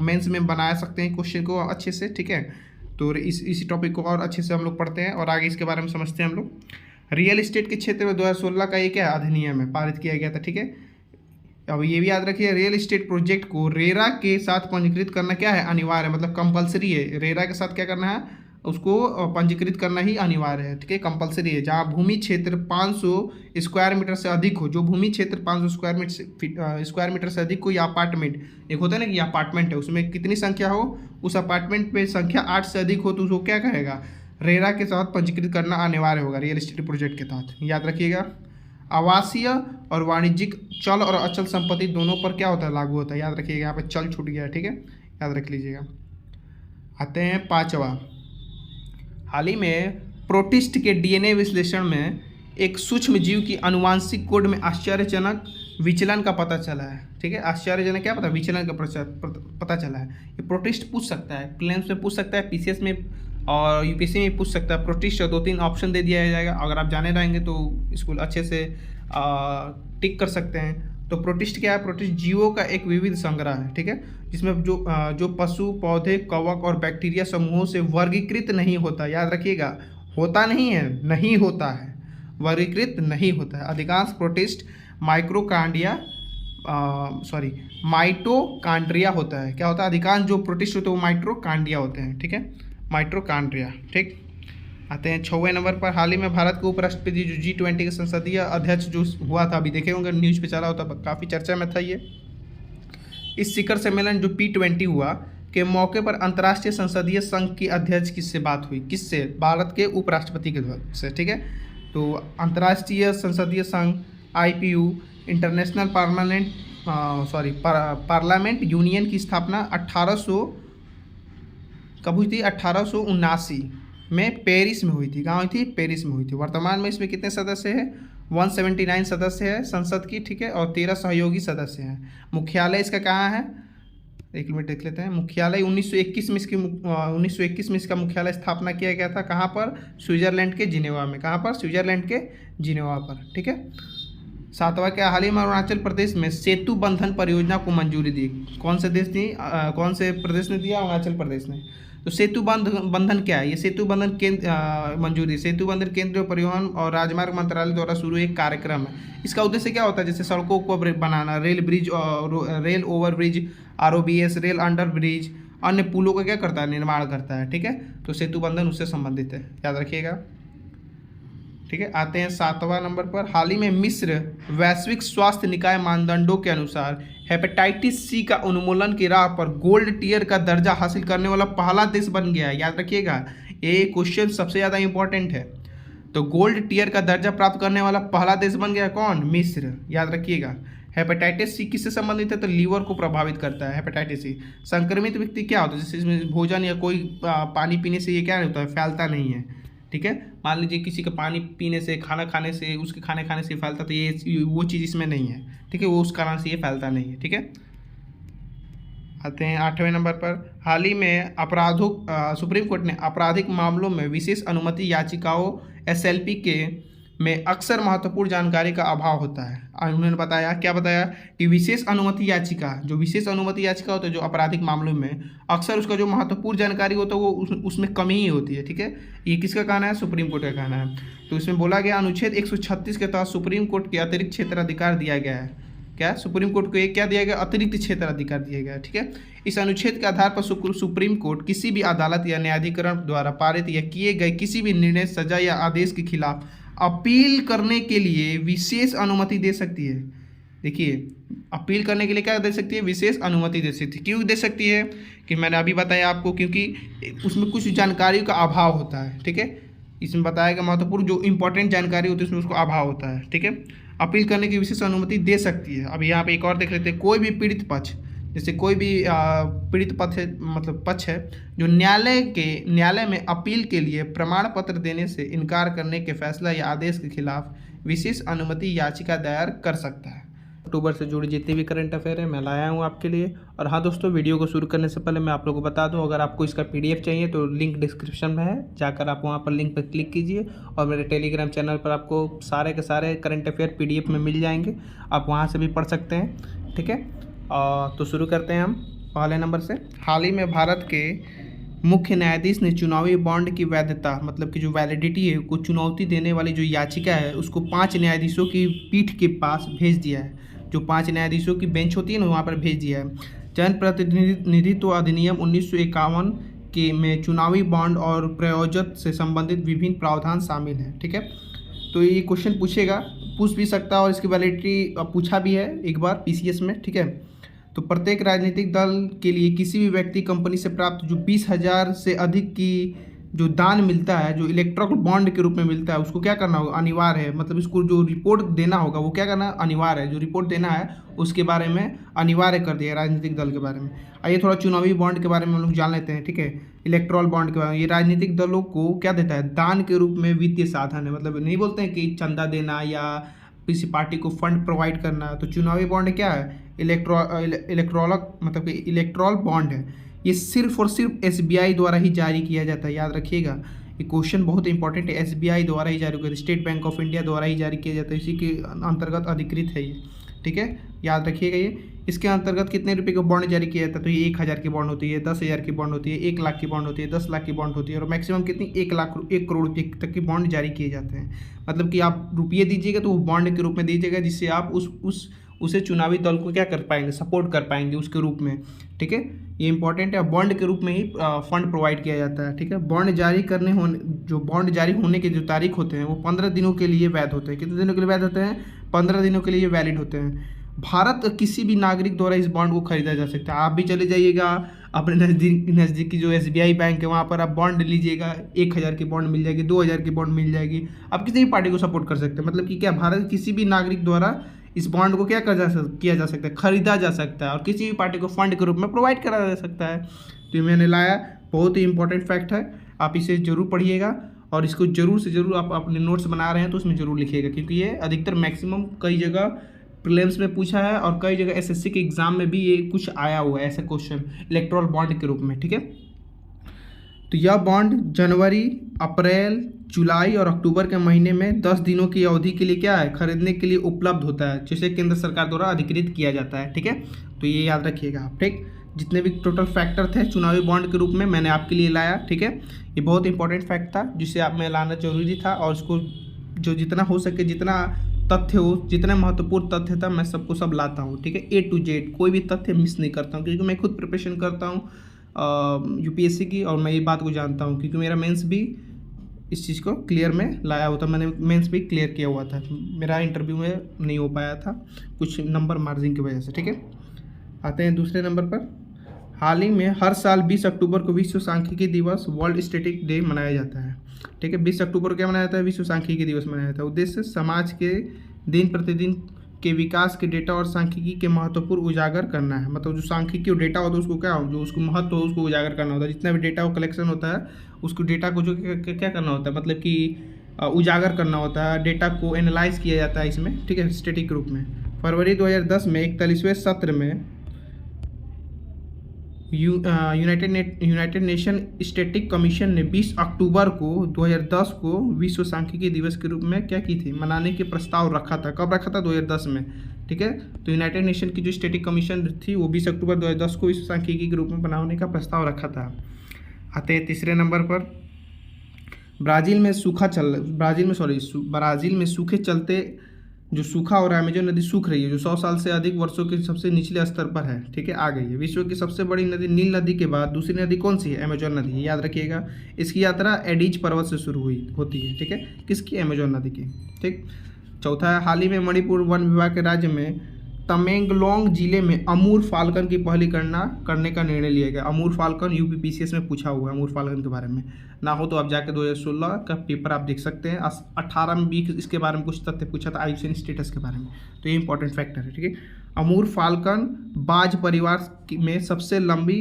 मेंस में बना सकते हैं क्वेश्चन को अच्छे से। ठीक है, तो इसी टॉपिक को और अच्छे से हम लोग पढ़ते हैं और आगे इसके बारे में समझते हैं हम लोग। रियल इस्टेट के क्षेत्र में 2016 का ये क्या अधिनियम है, पारित किया गया था। ठीक है, अब ये भी याद रखिए, रियल इस्टेट प्रोजेक्ट को रेरा के साथ पंजीकृत करना क्या है, अनिवार्य है, मतलब कंपलसरी है। रेरा के साथ क्या करना है, उसको पंजीकृत करना ही अनिवार्य है। ठीक है, कंपलसरी है। जहाँ भूमि क्षेत्र 500 स्क्वायर मीटर से अधिक हो, जो भूमि क्षेत्र 500 स्क्वायर मीटर से अधिक हो, या अपार्टमेंट, एक होता है ना कि अपार्टमेंट है, उसमें कितनी संख्या हो, उस अपार्टमेंट पे संख्या 8 से अधिक हो, तो उसको क्या कहेगा, रेरा के साथ पंजीकृत करना अनिवार्य होगा रियल इस्टेट प्रोजेक्ट के तहत, याद रखिएगा। आवासीय और वाणिज्यिक चल और अचल संपत्ति दोनों पर क्या होता है, लागू होता है, याद रखिएगा। यहाँ पे चल छूट गया है। ठीक है, याद रख लीजिएगा। आते हैं पांचवा, हाल ही में प्रोटिस्ट के DNA विश्लेषण में एक सूक्ष्म जीव की आनुवांशिक कोड में आश्चर्यजनक विचलन का पता चला है। ठीक है, आश्चर्यजनक क्या पता, विचलन का पता चला है। ये प्रोटिस्ट पूछ सकता है, प्रीलिम्स में पूछ सकता है, PCS में और UPSC में पूछ सकता है। प्रोटिस्ट 2-3 ऑप्शन दे दिया जाएगा, अगर आप जाने रहेंगे तो इसको अच्छे से टिक कर सकते हैं। तो प्रोटिस्ट क्या है, प्रोटिस्ट जीवों का एक विविध संग्रह है। ठीक है, जिसमें जो पशु, पौधे, कवक और बैक्टीरिया समूहों से वर्गीकृत नहीं होता, याद रखिएगा, होता नहीं है, नहीं होता है, वर्गीकृत नहीं होता है। अधिकांश प्रोटिस्ट माइटोकांड्रिया होता है। क्या होता है, अधिकांश जो प्रोटिस्ट होते हैं वो माइटोकांड्रिया होते हैं। ठीक है, माइटोकांड्रिया। ठीक, आते हैं 6वें नंबर पर। हाल ही में भारत के उपराष्ट्रपति जो G20 के संसदीय अध्यक्ष जो हुआ था, अभी देखे होंगे न्यूज़ पे चला होता, काफ़ी चर्चा में था ये। इस शिखर सम्मेलन जो P20 हुआ के मौके पर अंतर्राष्ट्रीय संसदीय संघ की अध्यक्ष किससे बात हुई, किससे, भारत के उपराष्ट्रपति के से। ठीक है, तो अंतर्राष्ट्रीय संसदीय संघ IPU इंटरनेशनल पार्लियामेंट यूनियन की स्थापना 1879 में पेरिस में हुई थी। कहाँ हुई थी? पेरिस में हुई थी। वर्तमान में इसमें कितने सदस्य हैं? 179 सदस्य है संसद की, ठीक है, और 13 सहयोगी सदस्य हैं। मुख्यालय इसका कहाँ है? एक मिनट देख लेते हैं। मुख्यालय 1921 में इसका मुख्यालय स्थापना किया गया था। कहाँ पर? स्विट्जरलैंड के जिनेवा में। कहाँ पर? स्विट्जरलैंड के जिनेवा पर, ठीक है। 7वां क्या? हाल ही में अरुणाचल प्रदेश में सेतु बंधन परियोजना को मंजूरी दी। कौन से देश दी? कौन से प्रदेश ने दिया? अरुणाचल प्रदेश ने। तो सेतु बंधन क्या है? ये सेतु बंधन मंजूरी, सेतु बंधन केंद्रीय परिवहन और राजमार्ग मंत्रालय द्वारा शुरू एक कार्यक्रम है। इसका उद्देश्य क्या होता है? जैसे सड़कों को बनाना, रेल ब्रिज और rail over bridge, ROBS, rail under bridge, अन्य पुलों का क्या करता है? निर्माण करता है, ठीक है। तो सेतु बंधन उससे संबंधित है, याद रखिएगा, ठीक है। आते हैं 7वां नंबर पर। हाल ही में मिस्र वैश्विक स्वास्थ्य निकाय मानदंडों के अनुसार हेपेटाइटिस सी का उन्मूलन की राह पर गोल्ड टियर का दर्जा हासिल करने वाला पहला देश बन गया है। याद रखिएगा, ये क्वेश्चन सबसे ज़्यादा इंपॉर्टेंट है। तो गोल्ड टियर का दर्जा प्राप्त करने वाला पहला देश बन गया कौन? मिस्र, याद रखिएगा। हेपेटाइटिस सी किससे संबंधित है? तो लीवर को प्रभावित करता है हेपेटाइटिस सी। संक्रमित व्यक्ति क्या होता है? जैसे इसमें भोजन या कोई पानी पीने से ये क्या नहीं होता है? फैलता नहीं है, ठीक है। मान लीजिए किसी का पानी पीने से, खाना खाने से, उसके खाने खाने से फैलता, तो ये वो चीज़ इसमें नहीं है, ठीक है, वो उस कारण से ये फैलता नहीं है, ठीक है। आते हैं 8वें नंबर पर। हाल ही में सुप्रीम कोर्ट ने आपराधिक मामलों में विशेष अनुमति याचिकाओं SLP के में अक्सर महत्वपूर्ण जानकारी का अभाव होता है। उन्होंने बताया, क्या बताया? कि विशेष अनुमति याचिका होता है जो आपराधिक मामलों में, अक्सर उसका जो महत्वपूर्ण जानकारी होता है वो उसमें कमी ही होती है, ठीक है। ये किसका कहना है? सुप्रीम कोर्ट का कहना है। तो इसमें बोला गया अनुच्छेद 136 के तहत सुप्रीम कोर्ट के अतिरिक्त क्षेत्राधिकार दिया गया है। क्या? सुप्रीम कोर्ट को एक क्या दिया गया? अतिरिक्त क्षेत्राधिकार दिया गया, ठीक है। इस अनुच्छेद के आधार पर सुप्रीम कोर्ट किसी भी अदालत या न्यायाधिकरण द्वारा पारित या किए गए किसी भी निर्णय, सजा या आदेश के खिलाफ अपील करने के लिए विशेष अनुमति दे सकती है। देखिए, अपील करने के लिए क्या दे सकती है? विशेष अनुमति दे सकती है। क्यों दे सकती है? कि मैंने अभी बताया आपको, क्योंकि उसमें कुछ जानकारी का अभाव होता है, ठीक है। इसमें बताया गया महत्वपूर्ण जो इंपॉर्टेंट जानकारी होती है उसमें उसको अभाव होता है, ठीक है। अपील करने की विशेष अनुमति दे सकती है। अब यहाँ पे एक और देख लेते हैं। कोई भी पीड़ित पक्ष, जैसे कोई भी पीड़ित पक्ष है, मतलब पक्ष है, जो न्यायालय में अपील के लिए प्रमाण पत्र देने से इनकार करने के फैसला या आदेश के खिलाफ विशेष अनुमति याचिका दायर कर सकता है। अक्टूबर से जुड़ी जितनी भी करंट अफेयर है मैं लाया हूँ आपके लिए। और हाँ दोस्तों, वीडियो को शुरू करने से पहले मैं आप लोगों को बता दूँ, अगर आपको इसका PDF चाहिए तो लिंक डिस्क्रिप्शन में है, जाकर आप वहाँ पर लिंक पर क्लिक कीजिए और मेरे टेलीग्राम चैनल पर आपको सारे के सारे करंट अफेयर PDF में मिल जाएंगे, आप वहाँ से भी पढ़ सकते हैं, ठीक है। तो शुरू करते हैं हम पहले नंबर से। हाल ही में भारत के मुख्य न्यायाधीश ने चुनावी बॉन्ड की वैधता, मतलब कि जो वैलिडिटी है, को चुनौती देने वाली जो याचिका है उसको 5 न्यायाधीशों की पीठ के पास भेज दिया है। जो 5 न्यायाधीशों की बेंच होती है ना, वहाँ पर भेज दिया है। जनप्रतिनिधित्व अधिनियम 1951 के में चुनावी बॉन्ड और प्रयोजन से संबंधित विभिन्न प्रावधान शामिल हैं, ठीक है। तो ये क्वेश्चन पूछ भी सकता है और इसकी वैलिडिटी पूछा भी है एक बार PCS में, ठीक है। तो प्रत्येक राजनीतिक दल के लिए किसी भी व्यक्ति कंपनी से प्राप्त जो 20,000 से अधिक की जो दान मिलता है, जो इलेक्ट्रॉनिक बॉन्ड के रूप में मिलता है, उसको क्या करना होगा? अनिवार्य है। मतलब इसको जो रिपोर्ट देना होगा वो क्या करना है? अनिवार्य है। जो रिपोर्ट देना है उसके बारे में अनिवार्य कर दिया राजनीतिक दल के बारे में। आइए थोड़ा चुनावी बॉन्ड के बारे में हम लोग जान लेते हैं, ठीक है। इलेक्ट्रॉल बॉन्ड के बारे में, ये राजनीतिक दलों को क्या देता है? दान के रूप में वित्तीय साधन है। मतलब नहीं बोलते हैं कि चंदा देना या किसी पार्टी को फंड प्रोवाइड करना। तो चुनावी बॉन्ड क्या है? मतलब कि इलेक्ट्रॉल बॉन्ड है। ये सिर्फ और सिर्फ SBI द्वारा ही जारी किया जाता है, याद रखिएगा। ये क्वेश्चन बहुत इंपॉर्टेंट है। SBI द्वारा ही जारी किया, स्टेट बैंक ऑफ इंडिया द्वारा ही जारी किया जाता है, इसी के अंतर्गत अधिकृत है ये, ठीक है, याद रखिएगा। ये इसके अंतर्गत कितने रुपए का बॉन्ड जारी किया जाता है? तो ये 1,000 की बॉन्ड होती है, 10,000 की बॉन्ड होती है, 1 लाख की बॉन्ड होती है, 10 लाख की बॉन्ड होती है, और मैक्सिमम कितनी? 1 करोड़ रुपये तक की बॉन्ड जारी किए जाते हैं। मतलब कि आप रुपये दीजिएगा तो वो बॉन्ड के रूप में दीजिएगा, जिससे आप उसे चुनावी दल को क्या कर पाएंगे? सपोर्ट कर पाएंगे उसके रूप में, ठीक है। ये इंपॉर्टेंट है। बॉन्ड के रूप में ही फंड प्रोवाइड किया जाता है, ठीक है। बॉन्ड जारी होने के जो तारीख होते हैं वो 15 दिनों के लिए वैध होते हैं। कितने दिनों के लिए वैध होते हैं? 15 दिनों के लिए वैलिड होते हैं। भारत किसी भी नागरिक द्वारा इस बॉन्ड को खरीदा जा सकता है। आप भी चले जाइएगा अपने नज़दीकी जो SBI बैंक है वहाँ पर आप बॉन्ड लीजिएगा, 1,000 की बॉन्ड मिल जाएगी, 2,000 की बॉन्ड मिल जाएगी। आप किसी भी पार्टी को सपोर्ट कर सकते हैं। मतलब कि क्या, भारत किसी भी नागरिक द्वारा इस बॉन्ड को क्या किया जा सकता है? खरीदा जा सकता है और किसी भी पार्टी को फंड के रूप में प्रोवाइड करा जा सकता है। तो ये मैंने लाया, बहुत ही इंपॉर्टेंट फैक्ट है। आप इसे ज़रूर पढ़िएगा और इसको ज़रूर से ज़रूर आप अपने नोट्स बना रहे हैं तो उसमें ज़रूर लिखिएगा, क्योंकि ये अधिकतर मैक्सिमम कई जगह प्रीलिम्स में पूछा है और कई जगह एसएससी के एग्ज़ाम में भी ये कुछ आया हुआ है ऐसा क्वेश्चन इलेक्टोरल बॉन्ड के रूप में, ठीक है। तो यह बॉन्ड जनवरी, अप्रैल, जुलाई और अक्टूबर के महीने में 10 दिनों की अवधि के लिए क्या है, खरीदने के लिए उपलब्ध होता है, जिसे केंद्र सरकार द्वारा अधिकृत किया जाता है, ठीक है। तो ये याद रखिएगा आप, ठीक। जितने भी टोटल फैक्टर थे चुनावी बॉन्ड के रूप में मैंने आपके लिए लाया, ठीक है। ये बहुत इंपॉर्टेंट फैक्ट था जिसे आप में लाना जरूरी था, और उसको जो जितना हो सके, जितना तथ्य हो, जितना महत्वपूर्ण तथ्य था मैं सबको सब लाता हूँ, ठीक है। A to Z कोई भी तथ्य मिस नहीं करता हूँ, क्योंकि मैं खुद प्रिपरेशन करता हूँ यूपीएससी की, और मैं ये बात को जानता हूँ क्योंकि मेरा मेंस भी इस चीज़ को क्लियर में लाया हुआ था, मैंने मेंस भी क्लियर किया हुआ था, मेरा इंटरव्यू में नहीं हो पाया था कुछ नंबर मार्जिन की वजह से, ठीक है। आते हैं दूसरे नंबर पर। हाल ही में हर साल 20 अक्टूबर को विश्व सांख्यिकी दिवस, वर्ल्ड स्टैटिक डे मनाया जाता है, ठीक है। 20 अक्टूबर को क्या मनाया जाता है, विश्व सांख्यिकी दिवस मनाया जाता है। उद्देश्य समाज के दिन प्रतिदिन के विकास के डेटा और सांख्यिकी के महत्वपूर्ण उजागर करना है। मतलब जो सांख्यिकी और डेटा होता है उसको क्या हो, जो उसको महत्व हो उसको उजागर करना होता है। जितना भी डेटा वो कलेक्शन होता है उसको डेटा को जो क्या करना होता है, मतलब कि उजागर करना होता है, डेटा को एनालाइज किया जाता है इसमें, ठीक है, स्टैटिक रूप में। फरवरी 2010 में 41वें सत्र में यूनाइटेड नेशन स्टैटिक कमीशन ने 20 अक्टूबर को 2010 को विश्व सांख्यिकी दिवस के रूप में क्या की थी, मनाने के प्रस्ताव रखा था। कब रखा था, 2010 में, ठीक है। तो यूनाइटेड नेशन की जो स्टैटिक कमीशन थी वो 20 अक्टूबर 2010 को विश्व सांख्यिकी के रूप में मनाने का प्रस्ताव रखा था। आते हैं तीसरे नंबर पर। ब्राज़ील में सूखे चलते जो सूखा हो रहा है, अमेजन नदी सूख रही है, जो 100 साल से अधिक वर्षों के सबसे निचले स्तर पर है, ठीक है, आ गई है। विश्व की सबसे बड़ी नदी नील नदी के बाद दूसरी नदी कौन सी है, अमेजन नदी, याद रखिएगा। इसकी यात्रा एडीज पर्वत से शुरू होती है, ठीक है, किसकी, अमेजन नदी की, ठीक। चौथा है, हाल ही में मणिपुर वन विभाग के राज्य में तमेंगलोंग जिले में अमूर फाल्कन की पहली गणना करने का निर्णय लिया गया। अमूर फाल्कन यूपीपीसीएस में पूछा हुआ है अमूर फाल्कन के बारे में, ना हो तो आप जाके 2016 का पेपर आप देख सकते हैं। 18 में भी इसके बारे में कुछ तथ्य पूछा था, आयुष्मान स्टेटस के बारे में, तो ये इंपॉर्टेंट फैक्टर है, ठीक है। अमूर फाल्कन बाज परिवार में सबसे लंबी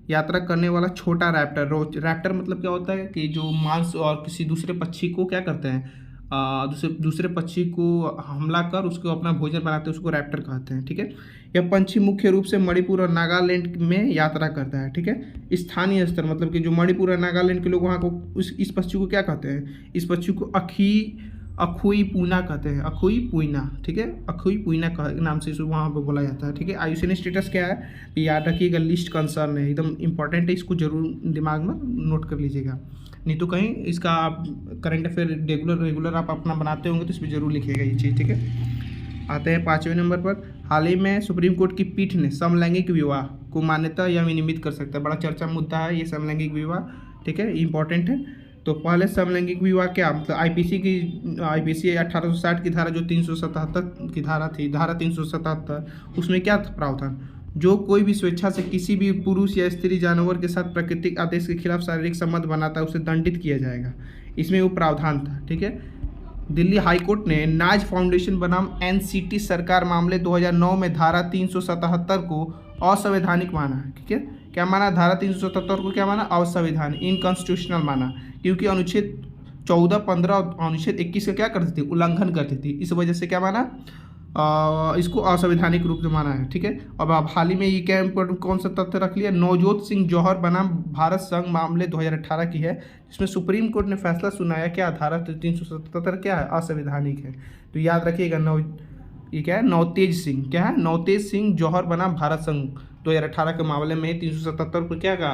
यात्रा करने वाला छोटा रैप्टर मतलब क्या होता है कि जो मांस और किसी दूसरे पक्षी को क्या करते हैं, दूसरे पक्षी को हमला कर उसको अपना भोजन बनाते हैं, उसको रैप्टर कहते हैं, ठीक है। यह पंछी मुख्य रूप से मणिपुर और नागालैंड में यात्रा करता है, ठीक है। स्थानीय स्तर मतलब कि जो मणिपुर और नागालैंड के लोग वहाँ को इस पक्षी को क्या कहते हैं, इस पक्षी को अखुई पूना कहते हैं, अखुई पूना, ठीक है, अखुई पूना का नाम से वहाँ पर बोला जाता है, ठीक है। आयुष्मान स्टेटस क्या है, याद रखिएगा, लिस्ट कंसर्न है, एकदम इंपॉर्टेंट है, इसको जरूर दिमाग में नोट कर लीजिएगा, नहीं तो कहीं इसका आप करंट अफेयर रेगुलर आप अपना बनाते होंगे तो इसमें जरूर लिखिएगा ये चीज़, ठीक है। आते हैं 5वें नंबर पर। हाल ही में सुप्रीम कोर्ट की पीठ ने समलैंगिक विवाह को मान्यता या विनियमित कर सकता है, बड़ा चर्चा मुद्दा है ये समलैंगिक विवाह, ठीक है, इंपॉर्टेंट है। तो पहले समलैंगिक विवाह क्या मतलब, आईपीसी 1860 की धारा जो 377 की धारा थी, धारा 377, उसमें क्या प्रावधान, जो कोई भी स्वेच्छा से किसी भी पुरुष या स्त्री जानवर के साथ प्राकृतिक आदेश के खिलाफ शारीरिक संबंध बनाता है उसे दंडित किया जाएगा, इसमें वो प्रावधान था, ठीक है। दिल्ली हाई कोर्ट ने नाज फाउंडेशन बनाम एनसीटी सरकार मामले 2009 में धारा 377 को असंवैधानिक माना, ठीक है। क्या माना, धारा 377 को क्या माना, असंवैधानिक, इनकॉन्स्टिट्यूशनल माना, क्योंकि अनुच्छेद 14, 15 और अनुच्छेद 21 का क्या करती थी, उल्लंघन करती थी, इस वजह से क्या माना, इसको असंवैधानिक रूप से माना है, ठीक है। अब हाल ही में ये क्या इम्पोर्टेंट कौन सा तथ्य रख लिया, नवजोत सिंह जौहर बनाम भारत संघ मामले 2018 की है, जिसमें सुप्रीम कोर्ट ने फैसला सुनाया क्या, धारा 377 क्या है, असंवैधानिक है। तो याद रखिएगा, ये क्या है, नवतेज सिंह, क्या है, नवतेज सिंह जौहर बनाम भारत संघ 2018 के मामले में 377 को क्या कहा,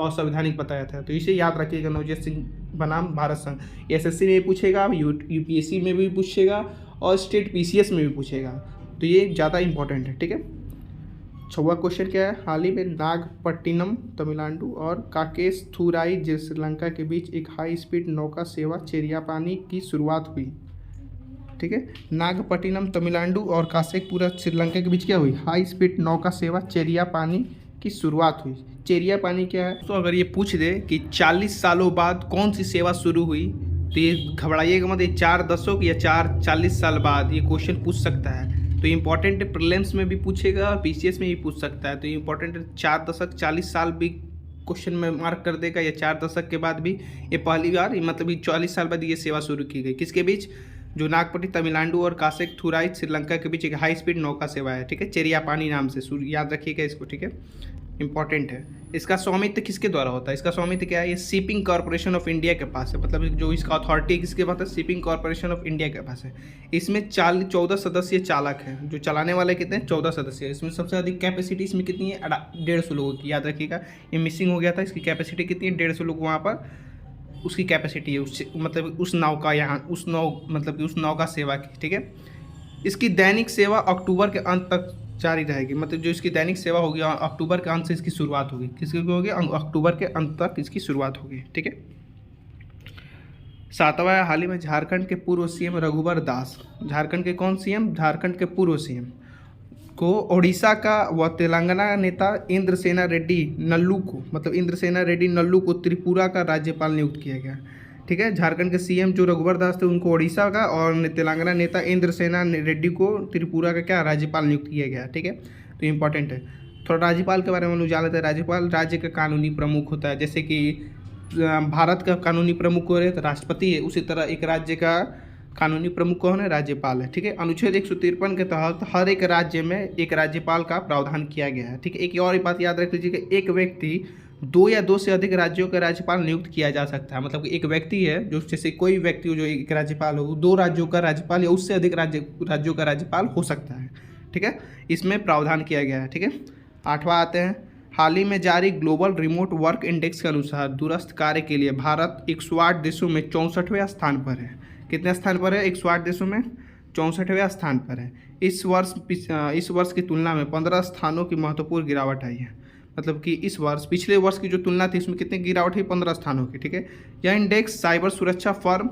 असंवैधानिक बताया था। तो इसे याद रखिएगा, नवजोत सिंह बनाम भारत संघ, एसएससी में भी पूछेगा, यूपीएससी में भी पूछेगा और स्टेट पीसीएस में भी पूछेगा, तो ये ज़्यादा इंपॉर्टेंट है, ठीक है। 6वां क्वेश्चन क्या है, हाल ही में नागपट्टिनम तमिलनाडु और काकेशथुराई श्रीलंका के बीच एक हाई स्पीड नौका सेवा चेरियापानी की शुरुआत हुई, ठीक है। नागपट्टिनम तमिलनाडु और कासेपुरा श्रीलंका के बीच क्या हुई, हाई स्पीड नौका सेवा चेरियापानी की शुरुआत हुई। चेरियापानी क्या है, तो अगर ये पूछ दे कि 40 सालों बाद कौन सी सेवा शुरू हुई, तो ये घबराइएगा मत, ये 4 दशक या 40 साल बाद ये क्वेश्चन पूछ सकता है। तो इंपॉर्टेंट है, प्रीलिम्स में भी पूछेगा और पीसीएस में भी पूछ सकता है, तो इंपॉर्टेंट है, 4 दशक 40 साल भी क्वेश्चन में मार्क कर देगा, या 4 दशक के बाद भी ये पहली बार, मतलब ये 40 साल बाद ये सेवा शुरू की गई। किसके बीच? जो नागपट्टी तमिलनाडु और कासेक थुराई श्रीलंका के बीच एक हाई स्पीड नौका सेवा है, ठीक है, चेरियापानी नाम से, याद रखिएगा इसको, ठीक है, इंपॉर्टेंट है। इसका स्वामित्व किसके द्वारा होता है? इसका स्वामित्व क्या है? ये शिपिंग कॉर्पोरेशन ऑफ इंडिया के पास है, मतलब जो इसका अथॉरिटी किसके पास है? शिपिंग कॉर्पोरेशन ऑफ इंडिया के पास है। इसमें 14 सदस्यीय चालक हैं, जो चलाने वाले कितने हैं? 14 सदस्य। इसमें सबसे अधिक कैपेसिटी इसमें कितनी है? 150 लोगों की, याद रखिएगा, ये मिसिंग हो गया था। इसकी कैपेसिटी कितनी है? 150 लोग वहाँ पर उसकी कैपेसिटी है, उससे मतलब उस नाव का, यहाँ उस नाव का सेवा की, ठीक है। इसकी दैनिक सेवा अक्टूबर के अंत तक जारी रहेगी, मतलब जो इसकी दैनिक सेवा होगी अक्टूबर के अंत से इसकी शुरुआत होगी। किसकी होगी? अक्टूबर के अंत तक इसकी शुरुआत होगी, ठीक है। 7वां, हाल ही में झारखंड के पूर्व सीएम रघुवर दास, झारखंड के कौन सीएम? झारखंड के पूर्व सीएम को ओडिशा का व तेलंगाना नेता इंद्रसेना रेड्डी नल्लू को, मतलब इंद्रसेना रेड्डी नल्लू को त्रिपुरा का राज्यपाल नियुक्त किया गया, ठीक है। झारखंड के सीएम जो रघुवर दास थे उनको ओडिशा का, और तेलंगाना नेता इंद्रसेना रेड्डी को त्रिपुरा का क्या? राज्यपाल नियुक्त किया गया, ठीक है। तो इंपॉर्टेंट है। थोड़ा राज्यपाल के बारे में हम लोग जान लेते हैं। राज्यपाल राज्य का कानूनी प्रमुख होता है, जैसे कि भारत का कानूनी प्रमुख हो रहे तो राष्ट्रपति है, उसी तरह एक राज्य का कानूनी प्रमुख कौन है? राज्यपाल है, ठीक है। अनुच्छेद 153 के तहत हर एक राज्य में एक राज्यपाल का प्रावधान किया गया है, ठीक है। एक और बात याद रख लीजिए कि एक व्यक्ति 2 या 2 से अधिक राज्यों का राज्यपाल नियुक्त किया जा सकता है, मतलब एक व्यक्ति है जो, जैसे कोई व्यक्ति हो जो एक राज्यपाल हो, 2 राज्यों का राज्यपाल या उससे अधिक राज्यों का राज्यपाल हो सकता है, ठीक है। इसमें प्रावधान किया गया है, ठीक है। 8वां आते हैं, हाल ही में जारी ग्लोबल रिमोट वर्क इंडेक्स के अनुसार दूरस्थ कार्य के लिए भारत 108 देशों में 64वें स्थान पर है। कितने स्थान पर है? 108 देशों में 64वें स्थान पर है। इस वर्ष की तुलना में 15 स्थानों की महत्वपूर्ण गिरावट आई है, मतलब कि इस वर्ष पिछले वर्ष की जो तुलना थी इसमें कितनी गिरावट हुई? 15 स्थानों की, ठीक है। यह इंडेक्स साइबर सुरक्षा फर्म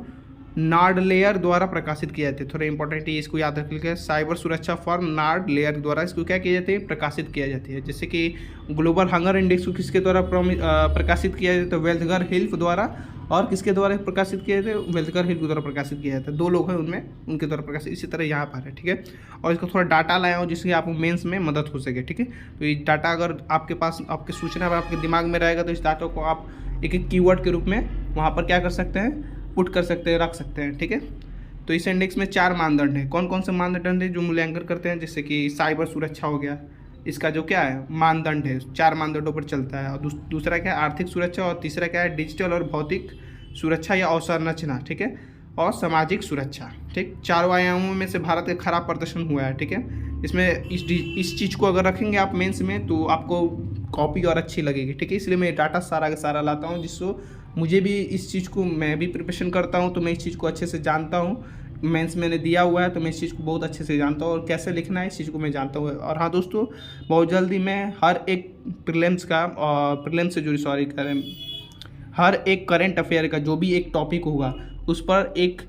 नार्डलेयर द्वारा प्रकाशित किए जाते हैं। थोड़ा इंपॉर्टेंट है, इसको याद रख लीजिए। साइबर सुरक्षा फर्म नार्डलेयर द्वारा इसको क्या किया जाती है? प्रकाशित किया जाती है। जैसे कि ग्लोबल हंगर इंडेक्स को किसके द्वारा प्रकाशित किया जाता है? वेल्थगर हिल्फ द्वारा, और किसके द्वारा प्रकाशित किया जाता है? वेल्थगर हिल्फ द्वारा प्रकाशित किया जाता है। 2 लोग हैं उनमें, उनके द्वारा प्रकाशित। इसी तरह यहाँ पर है, ठीक है। और इसको थोड़ा डाटा लाया हूँ जिससे आपको मेंस में मदद हो सके, ठीक है। तो ये डाटा अगर आपके पास, आपके सूचना आपके दिमाग में रहेगा तो इस डाटा को आप एक कीवर्ड के रूप में वहाँ पर क्या कर सकते हैं? पुट कर सकते हैं, रख सकते हैं, ठीक है। तो इस इंडेक्स में 4 मानदंड हैं। कौन कौन से मानदंड हैं जो मूल्यांकन करते हैं? जैसे कि साइबर सुरक्षा हो गया, इसका जो क्या है मानदंड है, 4 मानदंडों पर चलता है। और दूसरा क्या है? आर्थिक सुरक्षा। और तीसरा क्या है? डिजिटल और भौतिक सुरक्षा या अवसंरचना, ठीक है। और सामाजिक सुरक्षा, ठीक। 4 आयामों में से भारत का खराब प्रदर्शन हुआ है, ठीक है। इसमें इस चीज़ को अगर रखेंगे आप मेंस में तो आपको कॉपी और अच्छी लगेगी, ठीक है। इसलिए मैं डाटा सारा का सारा लाता हूँ, जिससे मुझे भी इस चीज़ को, मैं भी प्रिपरेशन करता हूँ तो मैं इस चीज़ को अच्छे से जानता हूँ। मेंस मैंने दिया हुआ है तो मैं इस चीज़ को बहुत अच्छे से जानता हूँ, और कैसे लिखना है इस चीज़ को मैं जानता हूँ। और हाँ दोस्तों, बहुत जल्दी मैं हर एक प्रीलिम्स का, प्रीलिम्स से जुड़ी, सॉरी करें, हर एक करंट अफेयर का जो भी एक टॉपिक होगा उस पर एक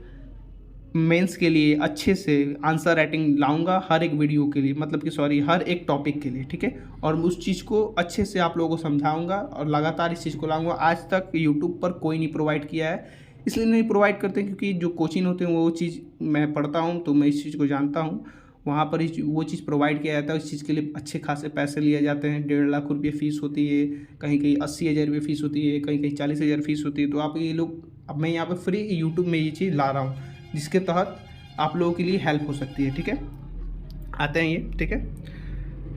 मेंस के लिए अच्छे से आंसर राइटिंग लाऊंगा, हर एक वीडियो के लिए, मतलब कि सॉरी हर एक टॉपिक के लिए, ठीक है। और उस चीज़ को अच्छे से आप लोगों को समझाऊंगा और लगातार इस चीज़ को लाऊंगा। आज तक यूट्यूब पर कोई नहीं प्रोवाइड किया है, इसलिए नहीं प्रोवाइड करते क्योंकि जो कोचिंग होते हैं वो चीज़ मैं पढ़ता हूँ तो मैं इस चीज़ को जानता हूँ। वहाँ पर वो चीज़ प्रोवाइड किया जाता है, उस चीज़ के लिए अच्छे खासे पैसे लिए जाते हैं। 1.5 लाख रुपये फ़ीस होती है, कहीं कहीं 80,000 रुपये फ़ीस होती है, कहीं कहीं 40,000 फ़ीस होती है। तो आप ये लोग, अब मैं यहाँ पर फ्री यूट्यूब में ये चीज़ ला रहा हूँ जिसके तहत आप लोगों के लिए हेल्प हो सकती है, ठीक है। आते हैं ये, ठीक है।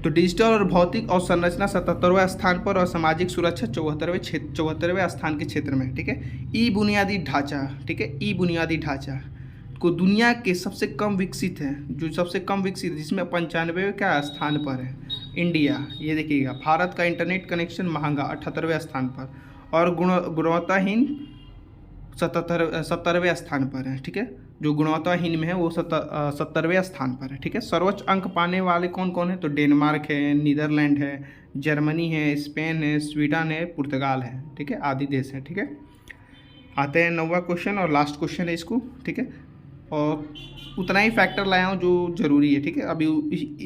तो डिजिटल और भौतिक और संरचना 77वें स्थान पर, और सामाजिक सुरक्षा 74वें स्थान के क्षेत्र में, ठीक है। ई बुनियादी ढांचा, ठीक है, ई बुनियादी ढांचा को दुनिया के सबसे कम विकसित है, जो सबसे कम विकसित है, जिसमें 95वें क्या स्थान पर है इंडिया। ये देखिएगा, भारत का इंटरनेट कनेक्शन महंगा 78वें स्थान पर, और गुणवत्ताहीन 70वें स्थान पर है, ठीक है। जो गुणवत्ताहीन में है वो 70वें स्थान पर है, ठीक है। सर्वोच्च अंक पाने वाले कौन कौन है? तो डेनमार्क है, नीदरलैंड है, जर्मनी है, स्पेन है, स्वीडन है, पुर्तगाल है, ठीक है, आदि देश हैं, ठीक है। आते हैं 9वां क्वेश्चन और लास्ट क्वेश्चन है इसको, ठीक है। और उतना ही फैक्टर लाया हूँ जो ज़रूरी है, ठीक है। अभी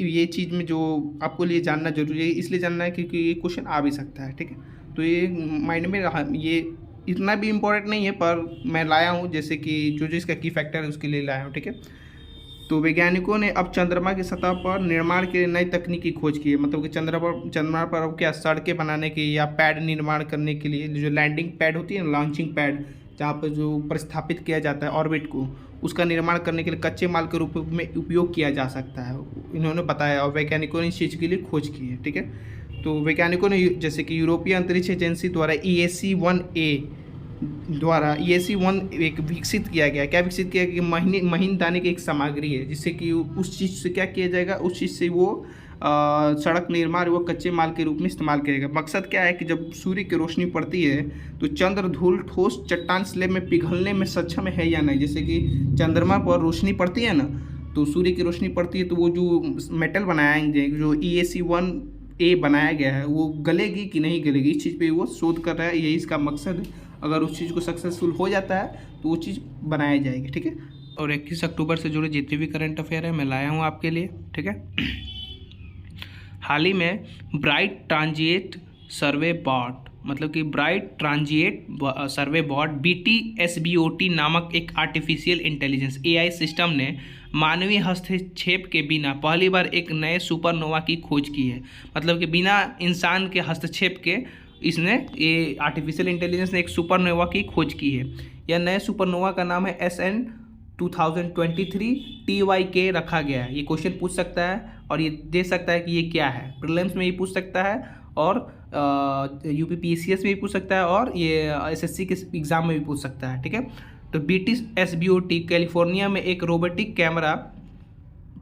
ये चीज़ में जो आपको लिए जानना जरूरी है, इसलिए जानना है क्योंकि ये क्वेश्चन आ भी सकता है, ठीक है। तो ये माइंड में रहा, ये इतना भी इम्पोर्टेंट नहीं है पर मैं लाया हूँ, जैसे कि जो इसका की फैक्टर है उसके लिए लाया हूँ, ठीक है। तो वैज्ञानिकों ने अब चंद्रमा की सतह पर निर्माण के लिए नई तकनीक की खोज की है। मतलब कि चंद्रमा पर अब क्या सड़कें बनाने के या पैड निर्माण करने के लिए जो लैंडिंग पैड होती है ना, लॉन्चिंग पैड, जहाँ पर जो प्रस्थापित किया जाता है ऑर्बिट को, उसका निर्माण करने के लिए कच्चे माल के रूप में उपयोग किया जा सकता है, इन्होंने बताया। और वैज्ञानिकों ने इस चीज़ के लिए खोज की है, ठीक है। तो वैज्ञानिकों ने जैसे कि यूरोपीय अंतरिक्ष एजेंसी द्वारा EAC-1A द्वारा EAC-1 एक विकसित किया गया। क्या विकसित किया गया कि महीन दाने की एक सामग्री है, जिससे कि उस चीज़ से क्या किया जाएगा, उस चीज़ से वो सड़क निर्माण वो कच्चे माल के रूप में इस्तेमाल किया जाएगा। मकसद क्या है कि जब सूर्य की रोशनी पड़ती है तो चंद्र धूल ठोस चट्टान स्लैब में पिघलने में सक्षम है या नहीं। जैसे कि चंद्रमा पर रोशनी पड़ती है ना, तो सूर्य की रोशनी पड़ती है तो वो जो मेटल बनाएंगे, जो EAC-1A बनाया गया है, वो गलेगी कि नहीं गलेगी, इस चीज़ पे वो शोध कर रहा है। यही इसका मकसद है। अगर उस चीज़ को सक्सेसफुल हो जाता है तो वो चीज़ बनाई जाएगी, ठीक है। और 21 अक्टूबर से जुड़े जितने भी करंट अफेयर है मैं लाया हूँ आपके लिए, ठीक है। हाल ही में ब्राइट ट्रांजिट सर्वे बॉट, मतलब कि ब्राइट ट्रांजिट सर्वे बॉट BTSBOT नामक एक आर्टिफिशियल इंटेलिजेंस AI सिस्टम ने मानवीय हस्तक्षेप के बिना पहली बार एक नए सुपरनोवा की खोज की है। मतलब कि बिना इंसान के हस्तक्षेप के इसने, ये आर्टिफिशियल इंटेलिजेंस ने एक सुपरनोवा की खोज की है। यह नए सुपरनोवा का नाम है SN 2023 TYK रखा गया है। ये क्वेश्चन पूछ सकता है और ये दे सकता है कि ये क्या है, प्रीलिम्स में भी पूछ सकता है और UPPCS में भी पूछ सकता है और ये SSC के एग्ज़ाम में भी पूछ सकता है, ठीक है। तो BTSBOT कैलिफोर्निया में एक रोबोटिक कैमरा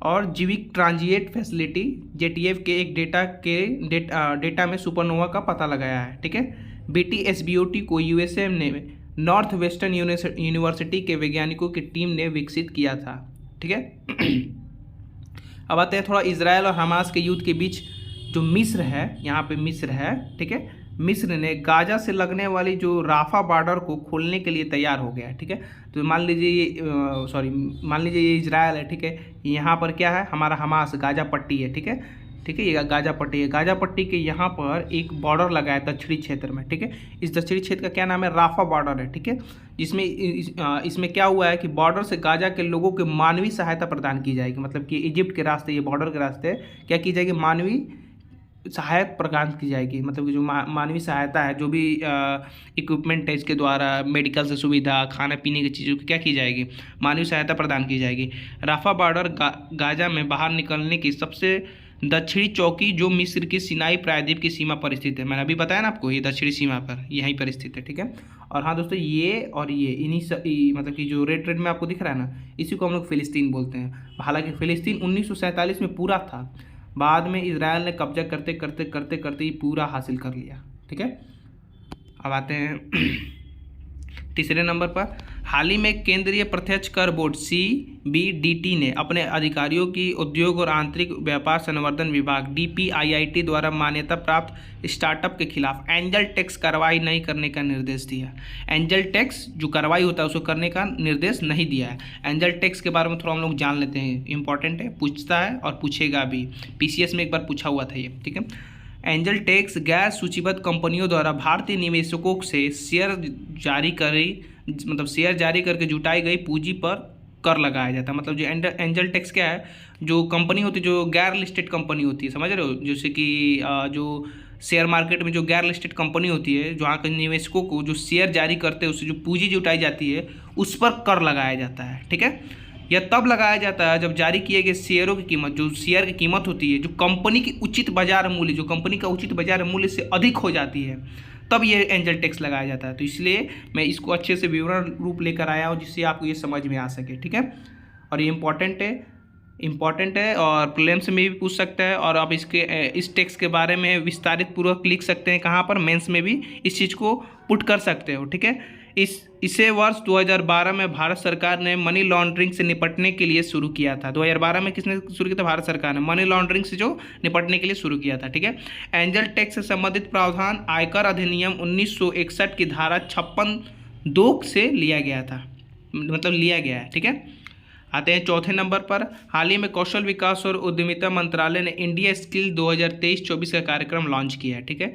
और जीविक ट्रांजिएट फैसिलिटी JTF के एक डेटा में सुपरनोवा का पता लगाया है, ठीक है। BTSBOT को USA ने नॉर्थ वेस्टर्न यूनिवर्सिटी के वैज्ञानिकों की टीम ने विकसित किया था, ठीक है। अब आते हैं थोड़ा इजराइल और हमास के युद्ध के बीच। जो मिस्र है, यहाँ पे मिस्र है, ठीक है। मिस्र ने गाजा से लगने वाली जो राफा बॉर्डर को खोलने के लिए तैयार हो गया है, ठीक है। तो मान लीजिए ये इजराइल है, ठीक है। यहाँ पर क्या है, हमारा हमास गाजा पट्टी है, ठीक है, ठीक है। ये गाजा पट्टी है। गाजा पट्टी के यहाँ पर एक बॉर्डर लगा है दक्षिणी क्षेत्र में, ठीक है। इस दक्षिणी क्षेत्र का क्या नाम है, राफा बॉर्डर है, ठीक है। जिसमें इसमें क्या हुआ है कि बॉर्डर से गाजा के लोगों को मानवीय सहायता प्रदान की जाएगी। मतलब कि इजिप्ट के रास्ते, ये बॉर्डर के रास्ते क्या की जाएगी, मानवीय सहायता प्रदान की जाएगी। मतलब कि जो मानवीय सहायता है, जो भी इक्विपमेंट है इसके द्वारा, मेडिकल से सुविधा, खाने पीने की चीज़ों की क्या की जाएगी, मानवीय सहायता प्रदान की जाएगी। राफा बॉर्डर गाजा में बाहर निकलने की सबसे दक्षिणी चौकी जो मिस्र की सिनाई प्रायद्वीप की सीमा पर स्थित है। मैंने अभी बताया ना आपको, ये दक्षिणी सीमा पर यहीं पर स्थित है, ठीक है। और हाँ दोस्तों, ये और ये इन्हीं मतलब कि जो रेड में आपको दिख रहा है ना, इसी को हम लोग फ़िलिस्तीन बोलते हैं। हालांकि फ़िलिस्तीन 1947 में पूरा था, बाद में इजराइल ने कब्जा करते ये पूरा हासिल कर लिया, ठीक है। अब आते हैं तीसरे नंबर पर। हाल ही में केंद्रीय प्रत्यक्ष कर बोर्ड CBDT ने अपने अधिकारियों की उद्योग और आंतरिक व्यापार संवर्धन विभाग DPIIT द्वारा मान्यता प्राप्त स्टार्टअप के खिलाफ एंजल टैक्स कार्रवाई नहीं करने का निर्देश दिया। एंजल टैक्स जो कार्रवाई होता है उसको करने का निर्देश नहीं दिया है। एंजल टैक्स के बारे में थोड़ा हम लोग जान लेते हैं, इंपॉर्टेंट है, पूछता है और पूछेगा भी। PCS में एक बार पूछा हुआ था ये, ठीक है। एंजल टैक्स गैर सूचीबद्ध कंपनियों द्वारा भारतीय निवेशकों से शेयर जारी करके जुटाई गई पूंजी पर कर लगाया जाता है। मतलब जो एंजल टैक्स क्या है, जो कंपनी होती है, जो गैर लिस्टेड कंपनी होती है, समझ रहे हो, जैसे कि जो शेयर मार्केट में जो गैर लिस्टेड कंपनी होती है, जो वहाँ के निवेशकों को जो शेयर जारी करते हैं उससे जो पूंजी जुटाई जाती है उस पर कर लगाया जाता है, ठीक है। यह तब लगाया जाता है जब जारी किए गए शेयरों की कीमत, जो शेयर की कीमत होती है, जो कंपनी की उचित बाजार मूल्य, जो कंपनी का उचित बाजार मूल्य से अधिक हो जाती है, तब ये एंजल टैक्स लगाया जाता है। तो इसलिए मैं इसको अच्छे से विवरण रूप लेकर आया हूँ जिससे आपको ये समझ में आ सके, ठीक है। और ये इम्पॉर्टेंट है और प्रीलिम्स में भी पूछ सकता है। और आप इस टैक्स के बारे में विस्तारित पूर्वक लिख सकते हैं, कहाँ पर, मेंस में भी इस चीज़ को पुट कर सकते हो, ठीक है। इसे वर्ष 2012 में भारत सरकार ने मनी लॉन्ड्रिंग से निपटने के लिए शुरू किया था। 2012 में किसने शुरू किया था, भारत सरकार ने मनी लॉन्ड्रिंग से जो निपटने के लिए शुरू किया था, ठीक है। एंजल टैक्स से संबंधित प्रावधान आयकर अधिनियम 1961 की धारा 56(2) से लिया गया है, ठीक है। आते हैं चौथे नंबर पर। हाल ही में कौशल विकास और उद्यमिता मंत्रालय ने इंडिया स्किल 2023-24 का कार्यक्रम लॉन्च किया है, ठीक है।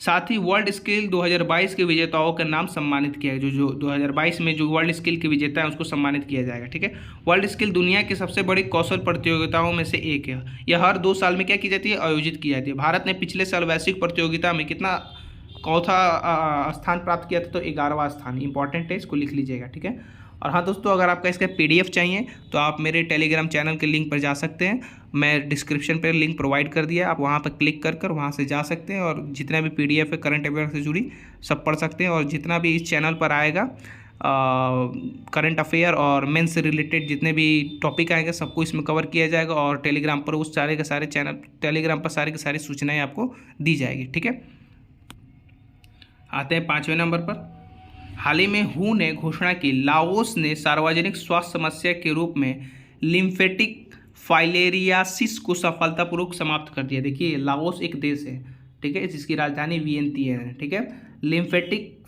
साथ ही वर्ल्ड स्किल 2022 के विजेताओं का नाम सम्मानित किया है। जो 2022 में जो वर्ल्ड स्किल के विजेता है उसको सम्मानित किया जाएगा, ठीक है। वर्ल्ड स्किल दुनिया की सबसे बड़ी कौशल प्रतियोगिताओं में से एक है। यह हर 2 साल में क्या की जाती है, आयोजित की जाती है। भारत ने पिछले साल वैश्विक प्रतियोगिता में कितना चौथा स्थान प्राप्त किया था, तो 11वां स्थान। इंपॉर्टेंट है, इसको लिख लीजिएगा, ठीक है। और हाँ दोस्तों, अगर आपका इसका PDF चाहिए तो आप मेरे टेलीग्राम चैनल के लिंक पर जा सकते हैं। मैं डिस्क्रिप्शन पर लिंक प्रोवाइड कर दिया, आप वहाँ पर क्लिक कर वहाँ से जा सकते हैं और जितना भी PDF है करंट अफेयर से जुड़ी सब पढ़ सकते हैं। और जितना भी इस चैनल पर आएगा करंट अफेयर और मेंस से रिलेटेड जितने भी टॉपिक आएंगे सबको इसमें कवर किया जाएगा। और टेलीग्राम पर उस सारे के सारे चैनल टेलीग्राम पर सारी की सारी सूचनाएँ आपको दी जाएगी, ठीक है। आते हैं 5वें नंबर पर। हाल ही में हू ने घोषणा की, लाओस ने सार्वजनिक स्वास्थ्य समस्या के रूप में लिम्फेटिक फाइलेरियासिस को सफलतापूर्वक समाप्त कर दिया। देखिए, लाओस एक देश है, ठीक है, जिसकी राजधानी वियंतियन है, ठीक है। लिम्फेटिक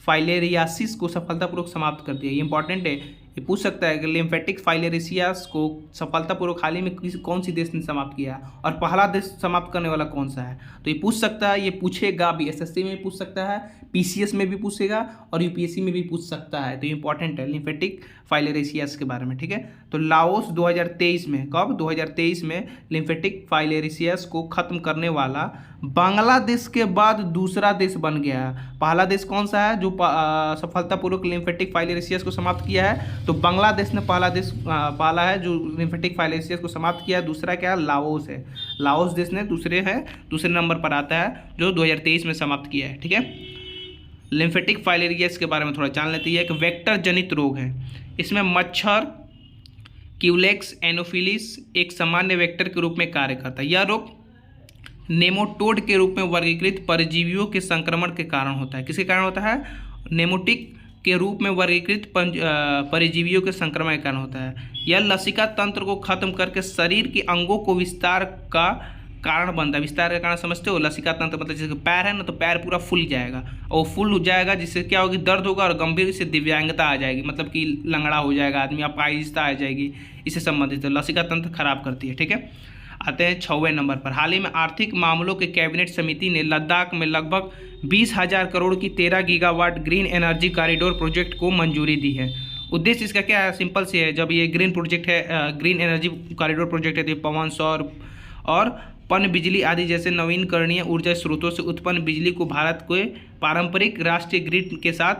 फाइलेरियासिस को सफलतापूर्वक समाप्त कर दिया। ये इंपॉर्टेंट है, ये पूछ सकता है कि लिम्फेटिक फाइलेरियासिस को सफलतापूर्वक हाल ही में कौन सी देश ने समाप्त किया और पहला देश समाप्त करने वाला कौन सा है। तो ये पूछ सकता है, ये पूछेगा भी, SSC में भी पूछ सकता है, PCS में भी पूछेगा और UPSC में भी पूछ सकता है। तो ये इंपॉर्टेंट है लिम्फेटिक फाइलेरियासिस के बारे में, ठीक है। तो लाओस 2023 में, कब, 2023 में लिम्फेटिक फाइलेरियासिस को खत्म करने वाला बांग्लादेश के बाद दूसरा देश बन गया है। पहला देश कौन सा है जो सफलतापूर्वक लिम्फेटिक फाइलेरियासिस को समाप्त किया है, तो बांग्लादेश ने पहला है जो लिम्फेटिक फाइलेरियासिस को समाप्त किया। दूसरा क्या है, लाओस है। लाओस देश ने दूसरे नंबर पर आता है जो 2023 में समाप्त किया है, ठीक है। लिम्फेटिक फाइलेरियासिस के बारे में थोड़ा जान लेते हैं। एक वेक्टर जनित रोग है, इसमें मच्छर क्यूलेक्स एनोफिलिस एक सामान्य वेक्टर के रूप में कार्य करता है। यह रोग नेमाटोड के रूप में वर्गीकृत परजीवियों के संक्रमण के कारण होता है। किसके कारण होता है, नेमोटिक के रूप में वर्गीकृत परजीवियों के संक्रमण के कारण होता है। यह लसिका तंत्र को खत्म करके शरीर के अंगों को विस्तार का कारण बनता है। विस्तार का कारण समझते हो, लसिका तंत्र मतलब जैसे पैर है ना, तो पैर पूरा फूल जाएगा और फूल हो जाएगा जिससे क्या होगी, दर्द होगा और गंभीर से दिव्यांगता आ जाएगी, मतलब कि लंगड़ा हो जाएगा आदमी, अपाहिजता आ जाएगी, इससे संबंधित है। लसिका तंत्र खराब करती है, ठीक है। आते हैं 6वें नंबर पर। हाल ही में आर्थिक मामलों के कैबिनेट समिति ने लद्दाख में लगभग 20,000 करोड़ की 13 gigawatt green energy corridor project को मंजूरी दी है। उद्देश्य इसका क्या है, सिंपल से है। जब ये ग्रीन प्रोजेक्ट है, ग्रीन एनर्जी कॉरिडोर प्रोजेक्ट है, तो पवन, सौर और पन बिजली आदि जैसे नवीनकरणीय ऊर्जा स्रोतों से उत्पन्न बिजली को भारत को पारंपरिक राष्ट्रीय ग्रिड के साथ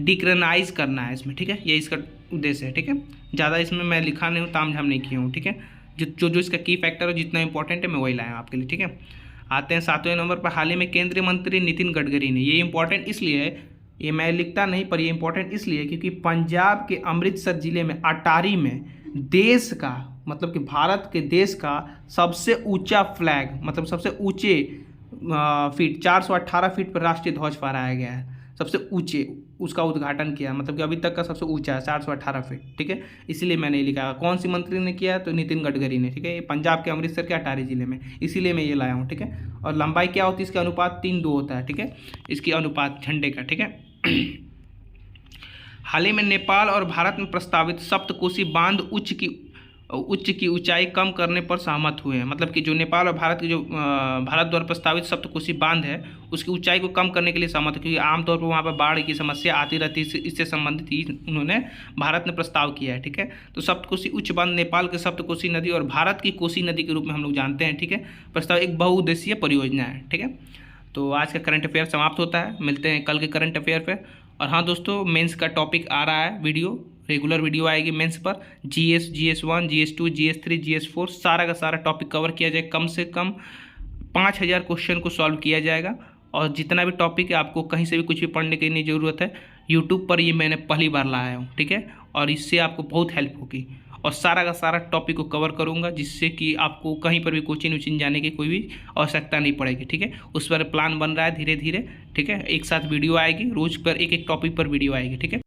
डिक्रेनाइज करना है इसमें, ठीक है। ये इसका उद्देश्य है, ठीक है। ज़्यादा इसमें मैं लिखा नहीं हूँ, तामझाम नहीं किया हूँ, ठीक है। जो इसका की फैक्टर है, जितना इंपॉर्टेंट है मैं वही लाया हूँ आपके लिए, ठीक है। आते हैं 7वें नंबर पर। हाल ही में केंद्रीय मंत्री नितिन गडकरी ने, ये इंपॉर्टेंट इसलिए है, ये मैं लिखता नहीं पर ये इंपॉर्टेंट इसलिए क्योंकि पंजाब के अमृतसर जिले में अटारी में देश का, मतलब कि भारत के देश का सबसे ऊंचा फ्लैग, मतलब सबसे ऊंचे फीट 418 फीट पर राष्ट्रीय ध्वज फहराया गया है। सबसे ऊंचे उसका उद्घाटन किया, मतलब कि अभी तक का सबसे ऊंचा है 418 फीट, ठीक है। इसलिए मैंने लिखा। कौन सी मंत्री ने किया, तो नितिन गडकरी ने, ठीक है। ये पंजाब के अमृतसर के अटारी जिले में, इसीलिए मैं ये लाया हूँ, ठीक है। और लंबाई क्या होती है इसका, अनुपात 3:2 होता है, ठीक है, इसकी अनुपात झंडे का, ठीक है। हाल ही में नेपाल और भारत में प्रस्तावित सप्तकोशी बांध उच्च की ऊंचाई कम करने पर सहमत हुए हैं। मतलब कि जो नेपाल और भारत की जो भारत द्वारा प्रस्तावित सप्तकोशी बांध है उसकी ऊंचाई को कम करने के लिए सहमत है, क्योंकि आमतौर पर वहाँ पर बाढ़ की समस्या आती रहती है। इससे संबंधित ही उन्होंने भारत ने प्रस्ताव किया है, ठीक है। तो सप्तकोशी उच्च बांध नेपाल के सप्तकोशी नदी और भारत की कोसी नदी के रूप में हम लोग जानते हैं, ठीक है। प्रस्ताव एक बहुउद्देशीय परियोजना है, ठीक है। तो आज का करंट अफेयर समाप्त होता है, मिलते हैं कल के करंट अफेयर पर। और हाँ दोस्तों, मेंस का टॉपिक आ रहा है, रेगुलर वीडियो आएगी मेंस पर। GS, GS1, GS2, GS3, GS4 सारा का सारा टॉपिक कवर किया जाए। कम से कम 5,000 क्वेश्चन को सॉल्व किया जाएगा। और जितना भी टॉपिक है आपको कहीं से भी कुछ भी पढ़ने की नहीं ज़रूरत है, यूट्यूब पर ये मैंने पहली बार लाया हूँ, ठीक है। और इससे आपको बहुत हेल्प होगी और सारा का सारा टॉपिक को कवर करूँगा, जिससे कि आपको कहीं पर भी कोचिंग वोचिंग जाने की कोई भी आवश्यकता नहीं पड़ेगी, ठीक है। उस पर प्लान बन रहा है धीरे धीरे, ठीक है। एक साथ वीडियो आएगी, रोज़ पर एक टॉपिक पर वीडियो आएगी, ठीक है।